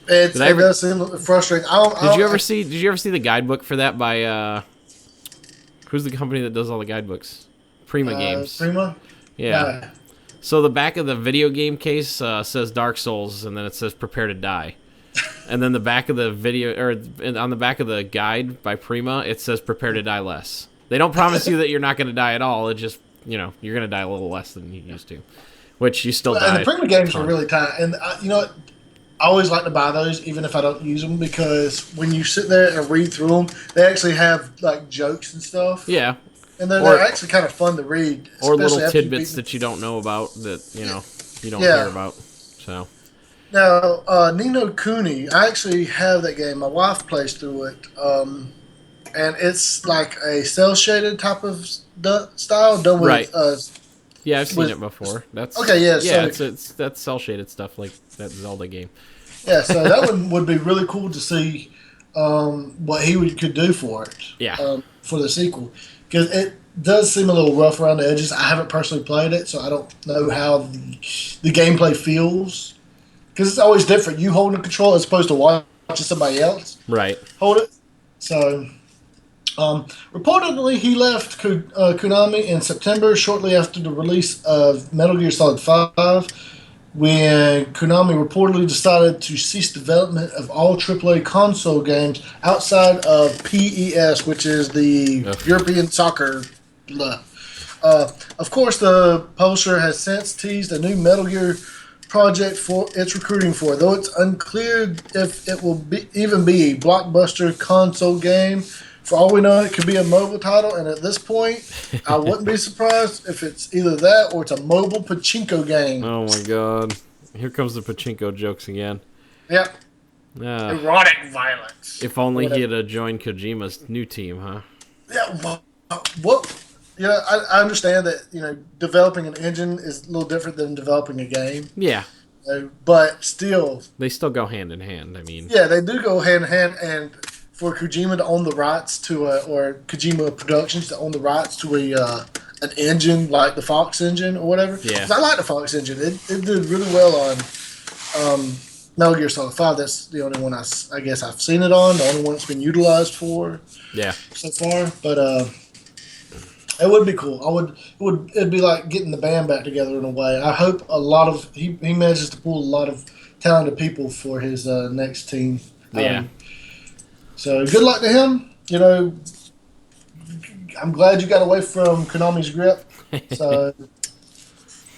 Speaker 2: It does seem frustrating.
Speaker 1: Did you ever see the guidebook for that by who's the company that does all the guidebooks? Prima Games.
Speaker 2: Prima?
Speaker 1: Yeah. So the back of the video game case says Dark Souls, and then it says Prepare to Die. And then the back of the video, or on the back of the guide by Prima, it says Prepare to Die Less. They don't promise you that you're not going to die at all. It just, you're going to die a little less than you used to, which you still die.
Speaker 2: And the Prima games are really tight. And you know what? I always like to buy those, even if I don't use them, because when you sit there and read through them, they actually have like jokes and stuff.
Speaker 1: Yeah.
Speaker 2: And they're actually kind of fun to read.
Speaker 1: Or little tidbits that you don't know about that, you don't care about. So.
Speaker 2: Now, Ni no Kuni, I actually have that game. My wife plays through it. And it's like a cel-shaded type of style done with...
Speaker 1: Right. Yeah, I've seen it before. That's
Speaker 2: okay. Yeah,
Speaker 1: yeah. So it's that's cel-shaded stuff like that Zelda game.
Speaker 2: Yeah, so that one would be really cool to see what he could do for it.
Speaker 1: Yeah.
Speaker 2: For the sequel, because it does seem a little rough around the edges. I haven't personally played it, so I don't know how the gameplay feels. Because it's always different. You holding the control as opposed to watching somebody else
Speaker 1: Right.
Speaker 2: hold it. So. Reportedly, he left Konami in September, shortly after the release of Metal Gear Solid 5, when Konami reportedly decided to cease development of all AAA console games outside of PES, which is the European Soccer. Of course, the publisher has since teased a new Metal Gear project for it's recruiting for, though it's unclear if it will even be a blockbuster console game. For all we know, it could be a mobile title, and at this point, I wouldn't be surprised if it's either that or it's a mobile pachinko game.
Speaker 1: Oh my god. Here comes the pachinko jokes again.
Speaker 2: Yep. Erotic violence.
Speaker 1: If only he had joined Kojima's new team, huh?
Speaker 2: Yeah, what? I understand that, developing an engine is a little different than developing a game.
Speaker 1: Yeah.
Speaker 2: But still.
Speaker 1: They still go hand in hand, I mean.
Speaker 2: Yeah, they do go hand in hand, and for Kojima to own the rights to or Kojima Productions to own the rights to an engine like the Fox engine or whatever.
Speaker 1: Yeah.
Speaker 2: 'Cause I like the Fox engine. It did really well on Metal Gear Solid 5. That's the only one I guess I've seen it on. The only one it's been utilized for.
Speaker 1: Yeah.
Speaker 2: So far, but it would be cool. It'd be like getting the band back together in a way. I hope he manages to pull a lot of talented people for his next team.
Speaker 1: Yeah.
Speaker 2: So good luck to him. I'm glad you got away from Konami's grip. So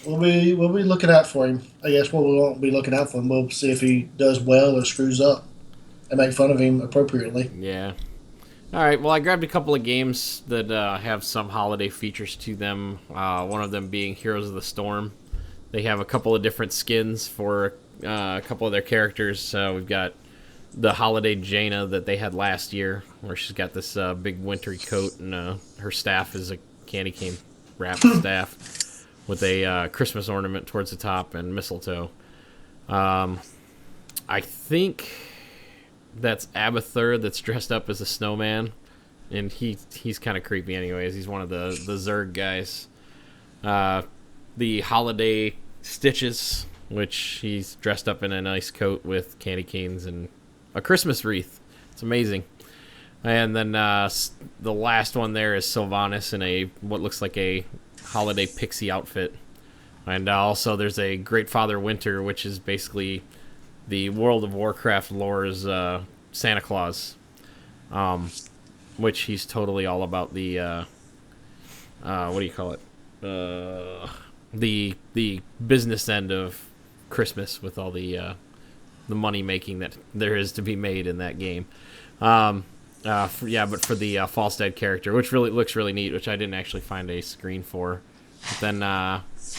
Speaker 2: we'll be looking out for him. I guess we won't be looking out for him. We'll see if he does well or screws up, and make fun of him appropriately.
Speaker 1: Yeah. All right. Well, I grabbed a couple of games that have some holiday features to them. One of them being Heroes of the Storm. They have a couple of different skins for a couple of their characters. We've got the holiday Jaina that they had last year, where she's got this big wintry coat, and her staff is a candy cane wrapped staff with a Christmas ornament towards the top and mistletoe. I think that's Abathur that's dressed up as a snowman, and he's kind of creepy anyways. He's one of the Zerg guys. The holiday Stitches, which he's dressed up in a nice coat with candy canes and a Christmas wreath. It's amazing. And then the last one there is Sylvanas in what looks like a holiday pixie outfit. And also there's a Great Father Winter, which is basically the World of Warcraft lore's Santa Claus, which he's totally all about the what do you call it? The business end of Christmas with all the money making that there is to be made in that game. But for the False Dead character, which really looks really neat, which I didn't actually find a screen for. But then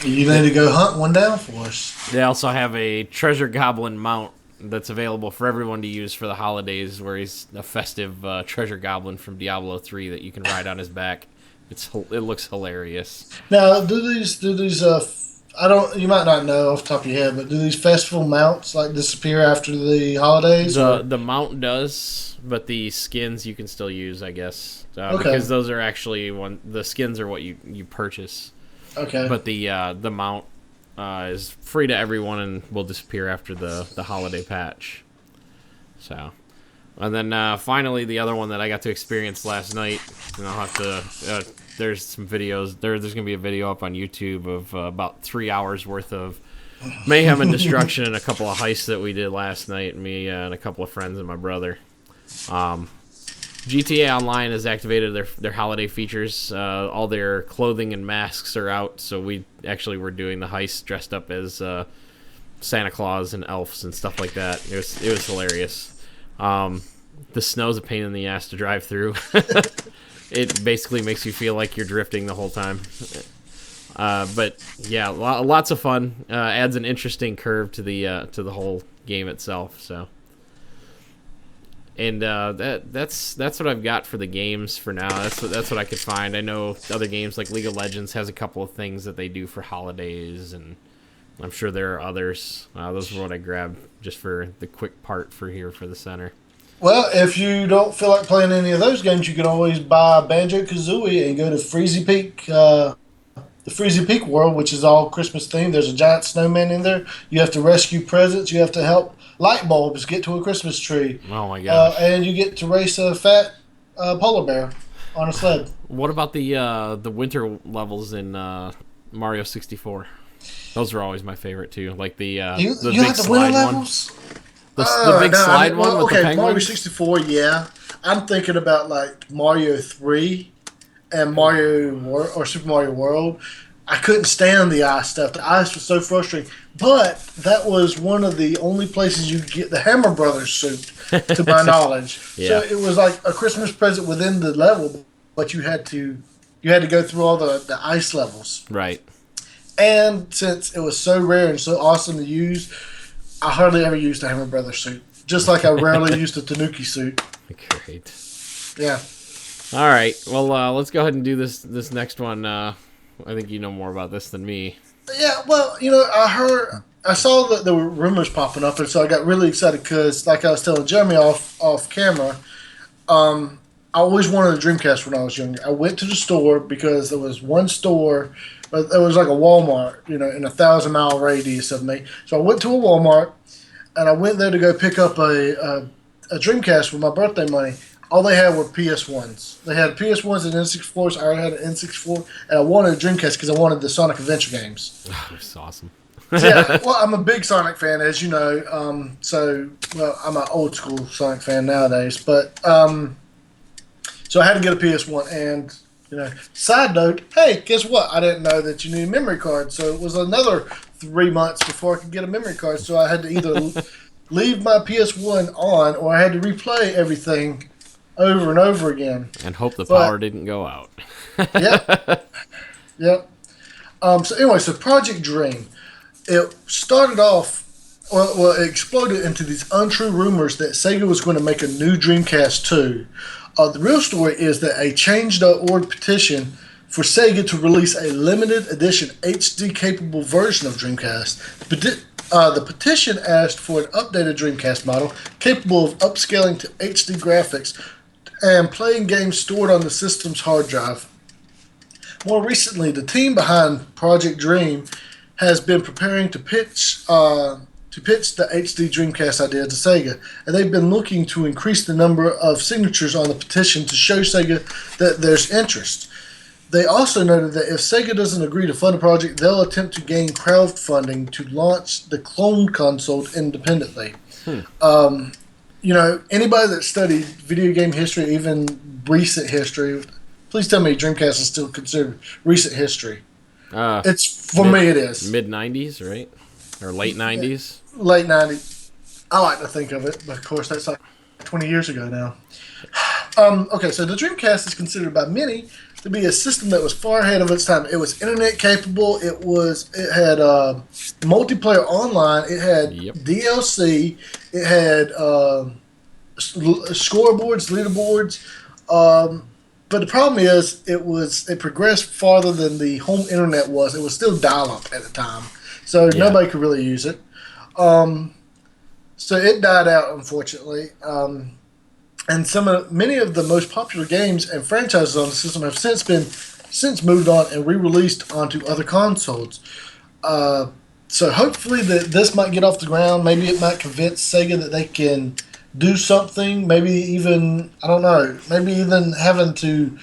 Speaker 2: you need to go hunt one down for us.
Speaker 1: They also have a Treasure Goblin mount that's available for everyone to use for the holidays, where he's a festive Treasure Goblin from Diablo 3 that you can ride on his back. It looks hilarious.
Speaker 2: Now, do these you might not know off the top of your head, but do these festival mounts like disappear after the holidays?
Speaker 1: The mount does, but the skins you can still use, I guess, because those are actually the skins are what you purchase.
Speaker 2: Okay.
Speaker 1: But the mount is free to everyone and will disappear after the holiday patch. So, and then finally the other one that I got to experience last night, and I'll have to. There's some videos. There's going to be a video up on YouTube of about 3 hours worth of mayhem and destruction and a couple of heists that we did last night. Me and a couple of friends and my brother. GTA Online has activated their holiday features. All their clothing and masks are out, so we actually were doing the heist dressed up as Santa Claus and elves and stuff like that. It was hilarious. The snow's a pain in the ass to drive through. It basically makes you feel like you're drifting the whole time. But yeah, lots of fun. Adds an interesting curve to the whole game itself. So, and that's what I've got for the games for now. That's what I could find. I know other games like League of Legends has a couple of things that they do for holidays, and I'm sure there are others. Those are what I grabbed just for the quick part for here for the center.
Speaker 2: Well, if you don't feel like playing any of those games, you can always buy Banjo-Kazooie and go to Freezy Peak, the Freezy Peak world, which is all Christmas themed. There's a giant snowman in there. You have to rescue presents. You have to help light bulbs get to a Christmas tree.
Speaker 1: Oh my gosh!
Speaker 2: And you get to race a fat polar bear on a sled.
Speaker 1: What about the winter levels in Mario 64? Those are always my favorite too. Like the big
Speaker 2: like the
Speaker 1: slide
Speaker 2: winter
Speaker 1: one.
Speaker 2: levels?
Speaker 1: The big slide one with the penguins?
Speaker 2: Mario 64, yeah. I'm thinking about like Mario 3 and Super Mario World. I couldn't stand the ice stuff. The ice was so frustrating. But that was one of the only places you could get the Hammer Brothers suit, to my knowledge.
Speaker 1: Yeah.
Speaker 2: So it was like a Christmas present within the level, but you had to go through all the ice levels.
Speaker 1: Right.
Speaker 2: And since it was so rare and so awesome to use, I hardly ever used the Hammer Brothers suit. Just like I rarely used the Tanuki suit.
Speaker 1: Great.
Speaker 2: Yeah.
Speaker 1: All right. Well, let's go ahead and do this next one. I think you know more about this than me.
Speaker 2: Yeah, well, I saw that there were rumors popping up, and so I got really excited because, like I was telling Jeremy off camera, I always wanted a Dreamcast when I was younger. I went to the store because there was one store. It was like a Walmart, in a 1,000-mile radius of me. So I went to a Walmart, and I went there to go pick up a Dreamcast with my birthday money. All they had were PS1s. They had PS1s and N64s. I already had an N64, and I wanted a Dreamcast because I wanted the Sonic Adventure games.
Speaker 1: Oh, that's awesome.
Speaker 2: Yeah, well, I'm a big Sonic fan, as you know. I'm an old school Sonic fan nowadays. But so I had to get a PS1, and side note, hey, guess what? I didn't know that you need a memory card, so it was another 3 months before I could get a memory card. So I had to either leave my PS1 on, or I had to replay everything over and over again.
Speaker 1: And hope the power didn't go out.
Speaker 2: Yep. Yep. So anyway, Project Dream. It started off, it exploded into these untrue rumors that Sega was going to make a new Dreamcast 2. The real story is that a Change.org petition for Sega to release a limited edition HD-capable version of Dreamcast. The petition asked for an updated Dreamcast model capable of upscaling to HD graphics and playing games stored on the system's hard drive. More recently, the team behind Project Dream has been preparing to pitch the HD Dreamcast idea to Sega, and they've been looking to increase the number of signatures on the petition to show Sega that there's interest. They also noted that if Sega doesn't agree to fund the project, they'll attempt to gain crowdfunding to launch the clone console independently. Anybody that studied video game history, even recent history, please tell me Dreamcast is still considered recent history. For me, it is.
Speaker 1: Mid-90s, right? or late 90s.
Speaker 2: Late 90s. I like to think of it, but of course that's like 20 years ago now. Okay, so the Dreamcast is considered by many to be a system that was far ahead of its time. It was internet capable. It had multiplayer online. It had DLC. It had scoreboards, leaderboards. But the problem is, it progressed farther than the home internet was. It was still dial-up at the time, so nobody could really use it. So it died out, unfortunately. And many of the most popular games and franchises on the system have since moved on and re-released onto other consoles. So hopefully this might get off the ground. Maybe it might convince Sega that they can do something. Maybe even, I don't know, maybe even having to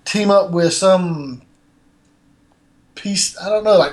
Speaker 2: team up with some piece. I don't know.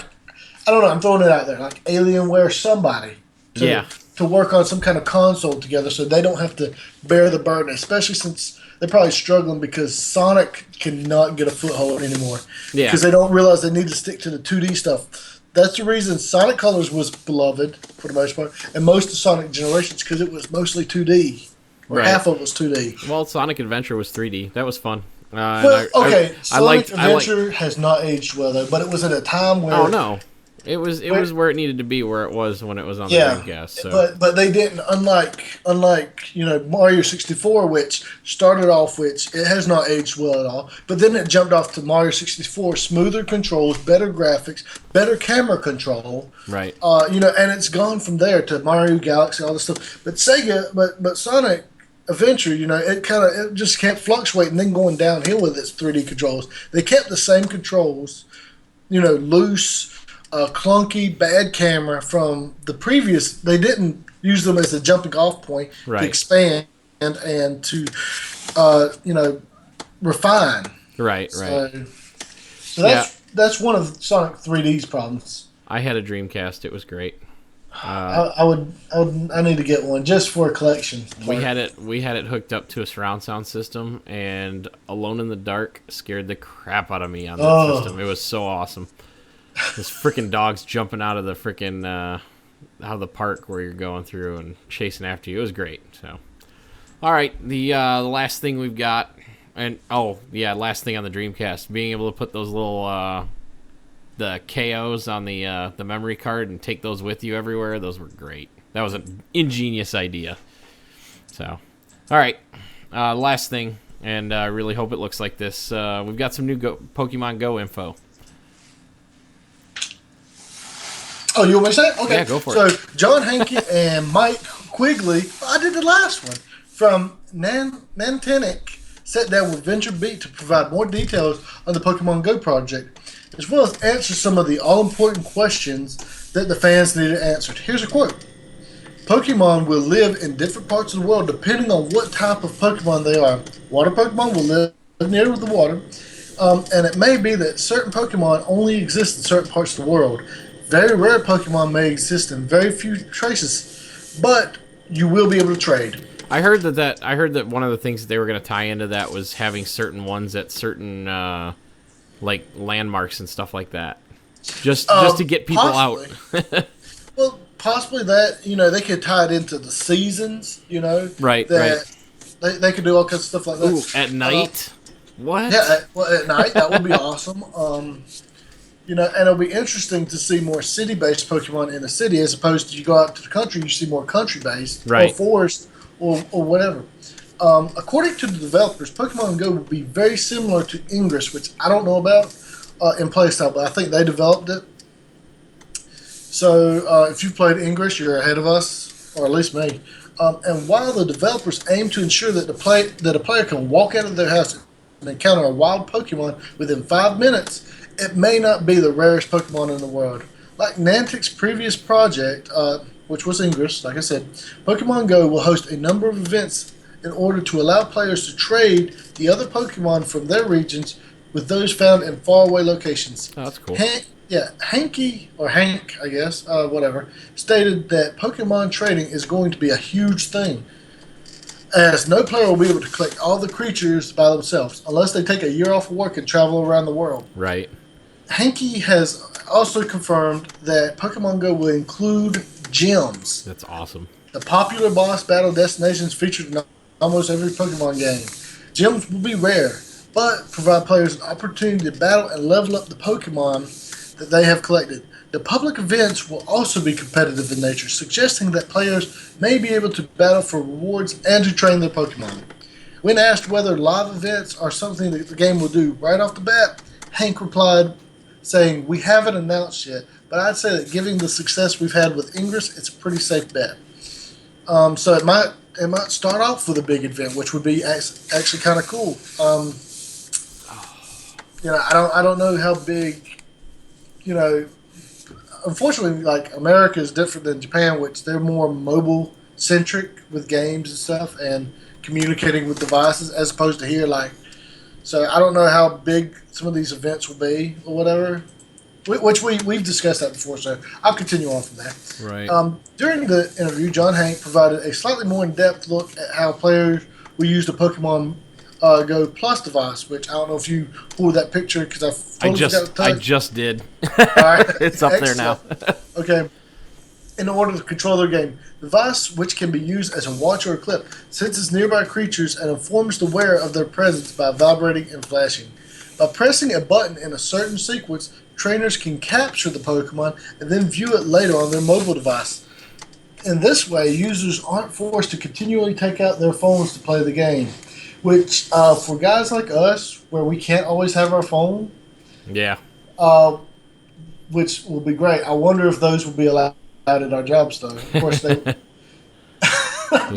Speaker 2: I'm throwing it out there, like Alienware, somebody. To work on some kind of console together so they don't have to bear the burden, especially since they're probably struggling because Sonic cannot get a foothold anymore. Yeah. Because they don't realize they need to stick to the 2D stuff. That's the reason Sonic Colors was beloved for the most part, and most of Sonic Generations, because it was mostly 2D. Or half of it was 2D.
Speaker 1: Well, Sonic Adventure was 3D. That was fun.
Speaker 2: Sonic Adventure has not aged well, though, but it was at a time where...
Speaker 1: Oh, no. It was where it needed to be, where it was when it was on the Dreamcast. So.
Speaker 2: But they didn't, unlike Mario 64, which started off, which it has not aged well at all. But then it jumped off to Mario 64, smoother controls, better graphics, better camera control.
Speaker 1: Right.
Speaker 2: And it's gone from there to Mario Galaxy, all this stuff. But but Sonic Adventure, it just kept fluctuating, then going downhill with its 3D controls. They kept the same controls, loose. Clunky, bad camera from the previous. They didn't use them as a jumping off point to expand and to, refine.
Speaker 1: Right.
Speaker 2: So that's one of Sonic 3D's problems.
Speaker 1: I had a Dreamcast. It was great.
Speaker 2: I need to get one just for a collection.
Speaker 1: We had it hooked up to a surround sound system, and Alone in the Dark scared the crap out of me on that system. It was so awesome. Those freaking dogs jumping out of the freaking out of the park where you're going through and chasing after you. It was great. So, all right, the last thing we've got, last thing on the Dreamcast, being able to put those little the KOs on the memory card and take those with you everywhere. Those were great. That was an ingenious idea. So, all right, last thing, and I really hope it looks like this. We've got some new Pokemon Go info.
Speaker 2: Oh, you want me to say it? Okay.
Speaker 1: Yeah, go for
Speaker 2: it. So, John Hanke and Mike Quigley, I did the last one, from Niantic, sat down with VentureBeat to provide more details on the Pokemon Go project, as well as answer some of the all-important questions that the fans needed answered. Here's a quote. Pokemon will live in different parts of the world depending on what type of Pokemon they are. Water Pokemon will live near the water, and it may be that certain Pokemon only exist in certain parts of the world. Very rare Pokemon may exist in very few traces, but you will be able to trade.
Speaker 1: I heard that one of the things that they were going to tie into that was having certain ones at certain like landmarks and stuff like that, just to get people
Speaker 2: possibly.
Speaker 1: Out.
Speaker 2: Well, possibly that they could tie it into the seasons.
Speaker 1: Right.
Speaker 2: They could do all kinds of stuff like that.
Speaker 1: Ooh, at night. What?
Speaker 2: Yeah, at night that would be awesome. And it'll be interesting to see more city-based Pokemon in the city as opposed to you go out to the country, you see more country-based or forest or whatever. According to the developers, Pokemon Go will be very similar to Ingress, which I don't know about in playstyle, but I think they developed it. So if you've played Ingress, you're ahead of us, or at least me. And while the developers aim to ensure that a player can walk out of their house and encounter a wild Pokemon within 5 minutes, it may not be the rarest Pokemon in the world. Like Niantic's previous project, which was Ingress, like I said, Pokemon Go will host a number of events in order to allow players to trade the other Pokemon from their regions with those found in faraway locations.
Speaker 1: Oh, that's cool.
Speaker 2: Hank, I guess, whatever, stated that Pokemon trading is going to be a huge thing, as no player will be able to collect all the creatures by themselves unless they take a year off of work and travel around the world.
Speaker 1: Right.
Speaker 2: Hanke has also confirmed that Pokemon Go will include gyms.
Speaker 1: That's awesome.
Speaker 2: The popular boss battle destinations featured in almost every Pokemon game. Gyms will be rare, but provide players an opportunity to battle and level up the Pokemon that they have collected. The public events will also be competitive in nature, suggesting that players may be able to battle for rewards and to train their Pokemon. When asked whether live events are something that the game will do right off the bat, Hank replied, saying, "We haven't announced yet, but I'd say that given the success we've had with Ingress, it's a pretty safe bet." So it might start off with a big event, which would be actually kind of cool. I don't know how big. Unfortunately, like America is different than Japan, which they're more mobile centric with games and stuff and communicating with devices, as opposed to here. So I don't know how big some of these events will be or whatever. Which we've discussed that before, so I'll continue on from there.
Speaker 1: Right.
Speaker 2: During the interview, John Hank provided a slightly more in-depth look at how players will use the Pokemon Go Plus device, which I don't know if you pulled that picture because
Speaker 1: I just did.
Speaker 2: All right.
Speaker 1: It's up there now.
Speaker 2: Okay. In order to control their game, the device, which can be used as a watch or a clip, senses nearby creatures and informs the wearer of their presence by vibrating and flashing. By pressing a button in a certain sequence, trainers can capture the Pokemon and then view it later on their mobile device. In this way, users aren't forced to continually take out their phones to play the game, which for guys like us, where we can't always have our phone,
Speaker 1: Yeah.
Speaker 2: which will be great. I wonder if those will be allowed at our jobs, though. Of course, they.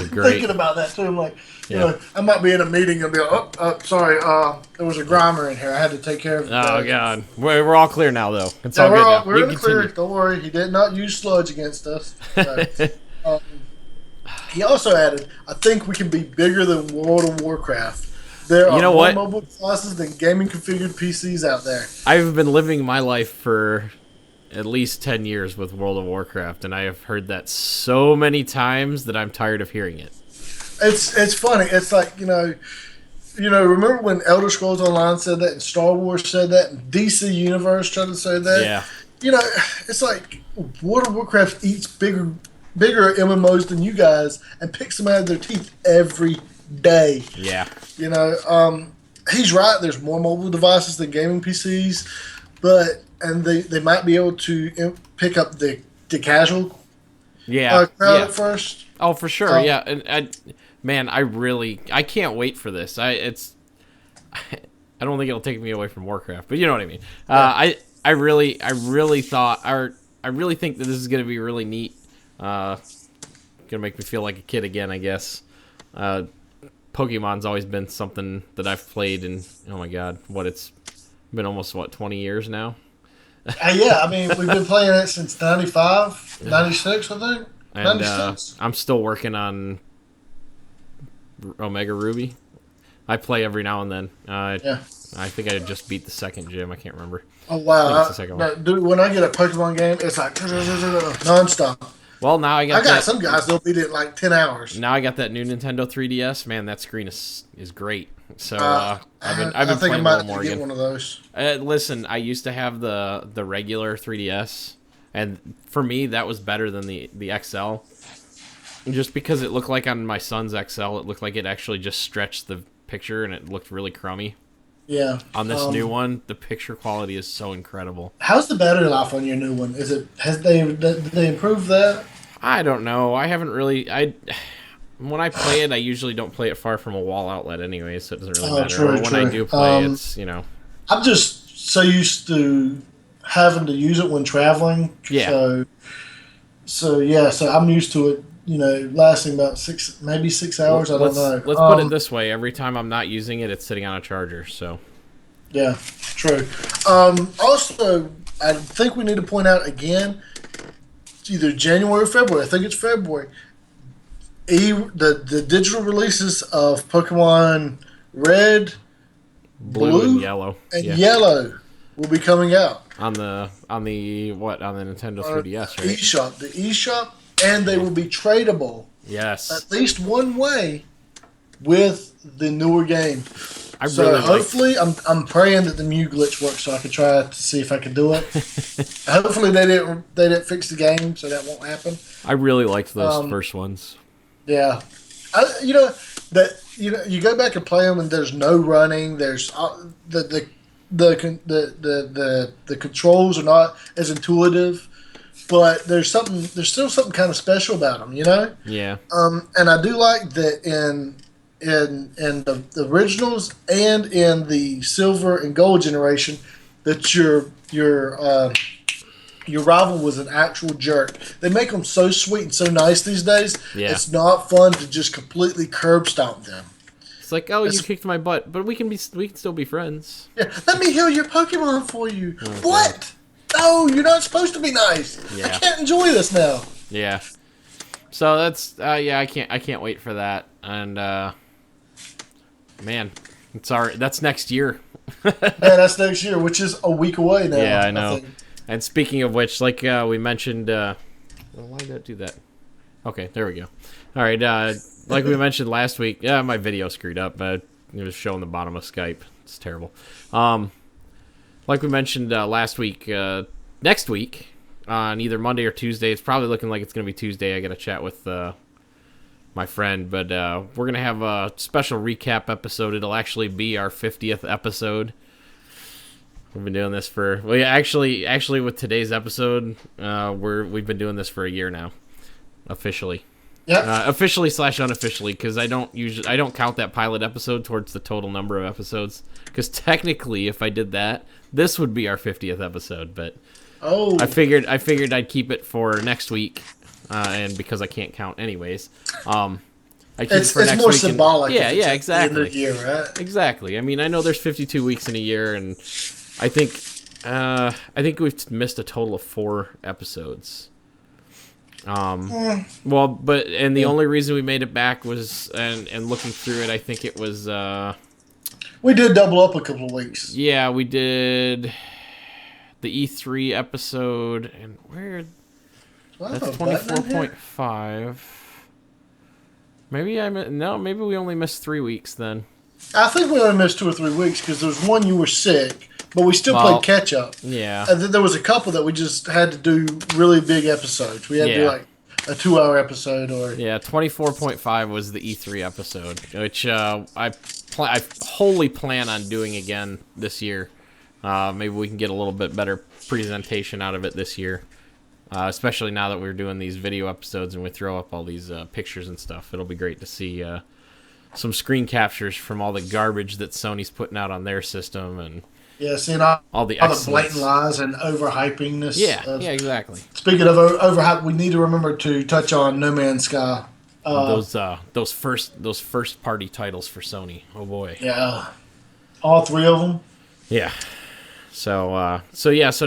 Speaker 1: Great.
Speaker 2: Thinking about that too, I'm like, I might be in a meeting and be like, sorry, there was a grimer in here. I had to take care of it.
Speaker 1: Oh, God. We're all clear now, though. It's
Speaker 2: So
Speaker 1: all good now.
Speaker 2: we're in the clear. Don't worry. He did not use sludge against us. So, he also added, I think we can be bigger than World of Warcraft. There are more mobile devices than gaming configured PCs out there.
Speaker 1: I've been living my life for at least 10 years with World of Warcraft, and I have heard that so many times that I'm tired of hearing it.
Speaker 2: It's funny. It's like, remember when Elder Scrolls Online said that and Star Wars said that and DC Universe tried to say that?
Speaker 1: Yeah.
Speaker 2: It's like World of Warcraft eats bigger MMOs than you guys and picks them out of their teeth every day.
Speaker 1: Yeah.
Speaker 2: He's right. There's more mobile devices than gaming PCs, and they might be able to pick up the casual crowd at first.
Speaker 1: Oh, for sure. Yeah. And I can't wait for this. I don't think it'll take me away from Warcraft, but you know what I mean. Yeah. I really think that this is going to be really neat. Gonna make me feel like a kid again, I guess. Pokemon's always been something that I've played in, oh my God, it's been almost, 20 years now?
Speaker 2: Yeah, I mean, we've been playing it since 95, 96, I think.
Speaker 1: And I'm still working on Omega Ruby. I play every now and then. I think I just beat the second gym. I can't remember.
Speaker 2: Oh, wow. Dude, when I get a Pokemon game, it's like nonstop.
Speaker 1: Well, now I got
Speaker 2: some guys, they'll beat it in like 10 hours.
Speaker 1: Now I got that new Nintendo 3DS. Man, that screen is great. So I've been playing a little more again.
Speaker 2: One of those.
Speaker 1: Listen, I used to have the regular 3DS, and for me that was better than the XL. Just because it looked like on my son's XL, it looked like it actually just stretched the picture, and it looked really crummy.
Speaker 2: Yeah.
Speaker 1: On this new one, the picture quality is so incredible.
Speaker 2: How's the battery life on your new one? Did they improve that?
Speaker 1: I don't know. I haven't really. When I play it, I usually don't play it far from a wall outlet anyway, so it doesn't really matter. Or when I do play, it's
Speaker 2: I'm just so used to having to use it when traveling.
Speaker 1: Yeah.
Speaker 2: So I'm used to it. Lasting about 6 hours. I don't know.
Speaker 1: Let's put it this way: every time I'm not using it, it's sitting on a charger. So. Yeah,
Speaker 2: true. Also, I think we need to point out again. It's either January or February. I think it's February. The digital releases of Pokemon Red, Blue
Speaker 1: and Yellow,
Speaker 2: Yellow will be coming out
Speaker 1: on the Nintendo 3DS, right?
Speaker 2: The eShop, and they will be tradable.
Speaker 1: Yes,
Speaker 2: at least one way with the newer game. So
Speaker 1: really
Speaker 2: hopefully, I'm praying that the Mew glitch works, so I can try to see if I can do it. Hopefully, they didn't fix the game, so that won't happen.
Speaker 1: I really liked those first ones.
Speaker 2: Yeah, you go back and play them, and there's no running. There's the controls are not as intuitive, but there's still something kind of special about them, you know.
Speaker 1: Yeah.
Speaker 2: And I do like that in the originals and in the silver and gold generation that your rival was an actual jerk. They make them so sweet and so nice these days.
Speaker 1: Yeah.
Speaker 2: It's not fun to just completely curb stomp them.
Speaker 1: It's like, oh, you kicked my butt, but we can still be friends.
Speaker 2: Yeah, let me heal your Pokemon for you.
Speaker 1: Oh,
Speaker 2: what? No, you're not supposed to be nice.
Speaker 1: Yeah.
Speaker 2: I can't enjoy this now.
Speaker 1: Yeah. So that's I can't wait for that. And man, that's next year.
Speaker 2: Yeah, that's next year, which is a week away now.
Speaker 1: Yeah, I know. And speaking of which, like we mentioned, why did that do that? Okay, there we go. All right, like we mentioned last week, yeah, my video screwed up, but it was showing the bottom of Skype. It's terrible. Like we mentioned last week, next week on either Monday or Tuesday, it's probably looking like it's going to be Tuesday. I got to chat with my friend, but we're going to have a special recap episode. It'll actually be our 50th episode. We've been doing this for actually with today's episode, we've been doing this for a year now, officially.
Speaker 2: Yeah.
Speaker 1: Officially / unofficially, because I don't count that pilot episode towards the total number of episodes. Because technically, if I did that, this would be our 50th episode. But I figured I'd keep it for next week, and because I can't count anyways, I keep it for
Speaker 2: it's
Speaker 1: next
Speaker 2: more
Speaker 1: week.
Speaker 2: symbolic.
Speaker 1: Yeah, exactly.
Speaker 2: End of year, right?
Speaker 1: Exactly. I mean, I know there's 52 weeks in a year, and I think we've missed a total of 4 episodes. Well, but the only reason we made it back was and looking through it, I think it was
Speaker 2: we did double up a couple of weeks.
Speaker 1: Yeah, we did the E3 episode, and where that's 24.5. Maybe we only missed 3 weeks then.
Speaker 2: I think we only missed 2 or 3 weeks because there was one you were sick, but we still played catch up.
Speaker 1: Yeah.
Speaker 2: And then there was a couple that we just had to do really big episodes. We had to do like a 2-hour episode or.
Speaker 1: Yeah, 24.5 was the E3 episode, which I wholly plan on doing again this year. Maybe we can get a little bit better presentation out of it this year, especially now that we're doing these video episodes and we throw up all these pictures and stuff. It'll be great to see some screen captures from all the garbage that Sony's putting out on their system and
Speaker 2: seeing
Speaker 1: all the
Speaker 2: blatant lies and overhypingness.
Speaker 1: Yeah, exactly.
Speaker 2: Speaking of overhype, we need to remember to touch on No Man's Sky.
Speaker 1: Those first party titles for Sony. Oh boy.
Speaker 2: Yeah, all 3 of them.
Speaker 1: Yeah. So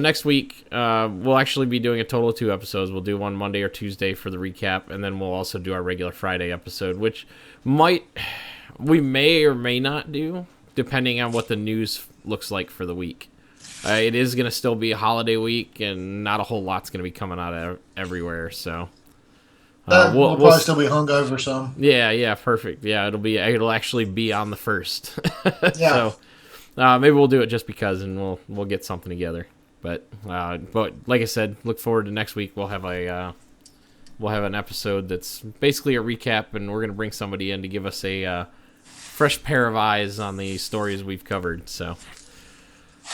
Speaker 1: next week we'll actually be doing a total of 2 episodes. We'll do one Monday or Tuesday for the recap, and then we'll also do our regular Friday episode, which we may or may not do, depending on what the news looks like for the week. It is going to still be a holiday week, and not a whole lot's going to be coming out everywhere. So
Speaker 2: we'll probably still be hungover some.
Speaker 1: Yeah, perfect. Yeah, it'll actually be on the 1st.
Speaker 2: Yeah.
Speaker 1: So maybe we'll do it just because, and we'll get something together. But like I said, look forward to next week. We'll have an episode that's basically a recap, and we're gonna bring somebody in to give us a fresh pair of eyes on the stories we've covered. So,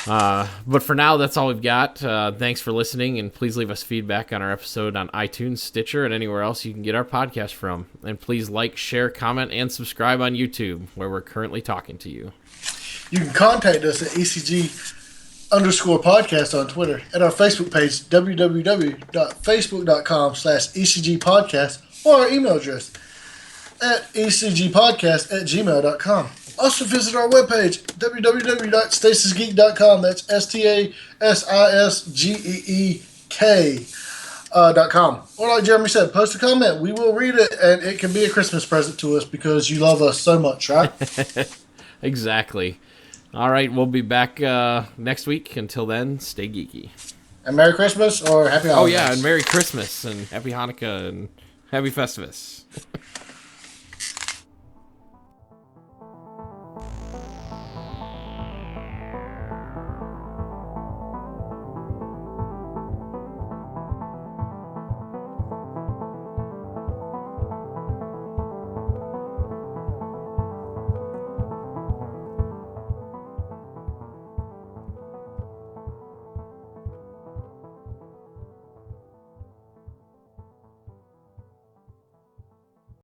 Speaker 1: but for now, that's all we've got. Thanks for listening, and please leave us feedback on our episode on iTunes, Stitcher, and anywhere else you can get our podcast from. And please like, share, comment, and subscribe on YouTube, where we're currently talking to you.
Speaker 2: You can contact us at ECG_podcast on Twitter, at our Facebook page, www.facebook.com/ECGpodcast, or our email address at ecgpodcast@gmail.com. Also visit our webpage, www.stasisgeek.com. That's STASISGEEK.com. Or like Jeremy said, post a comment. We will read it, and it can be a Christmas present to us because you love us so much, right?
Speaker 1: Exactly. All right, we'll be back next week. Until then, stay geeky.
Speaker 2: And Merry Christmas or Happy Holidays.
Speaker 1: Oh, yeah, and Merry Christmas and Happy Hanukkah and Happy Festivus.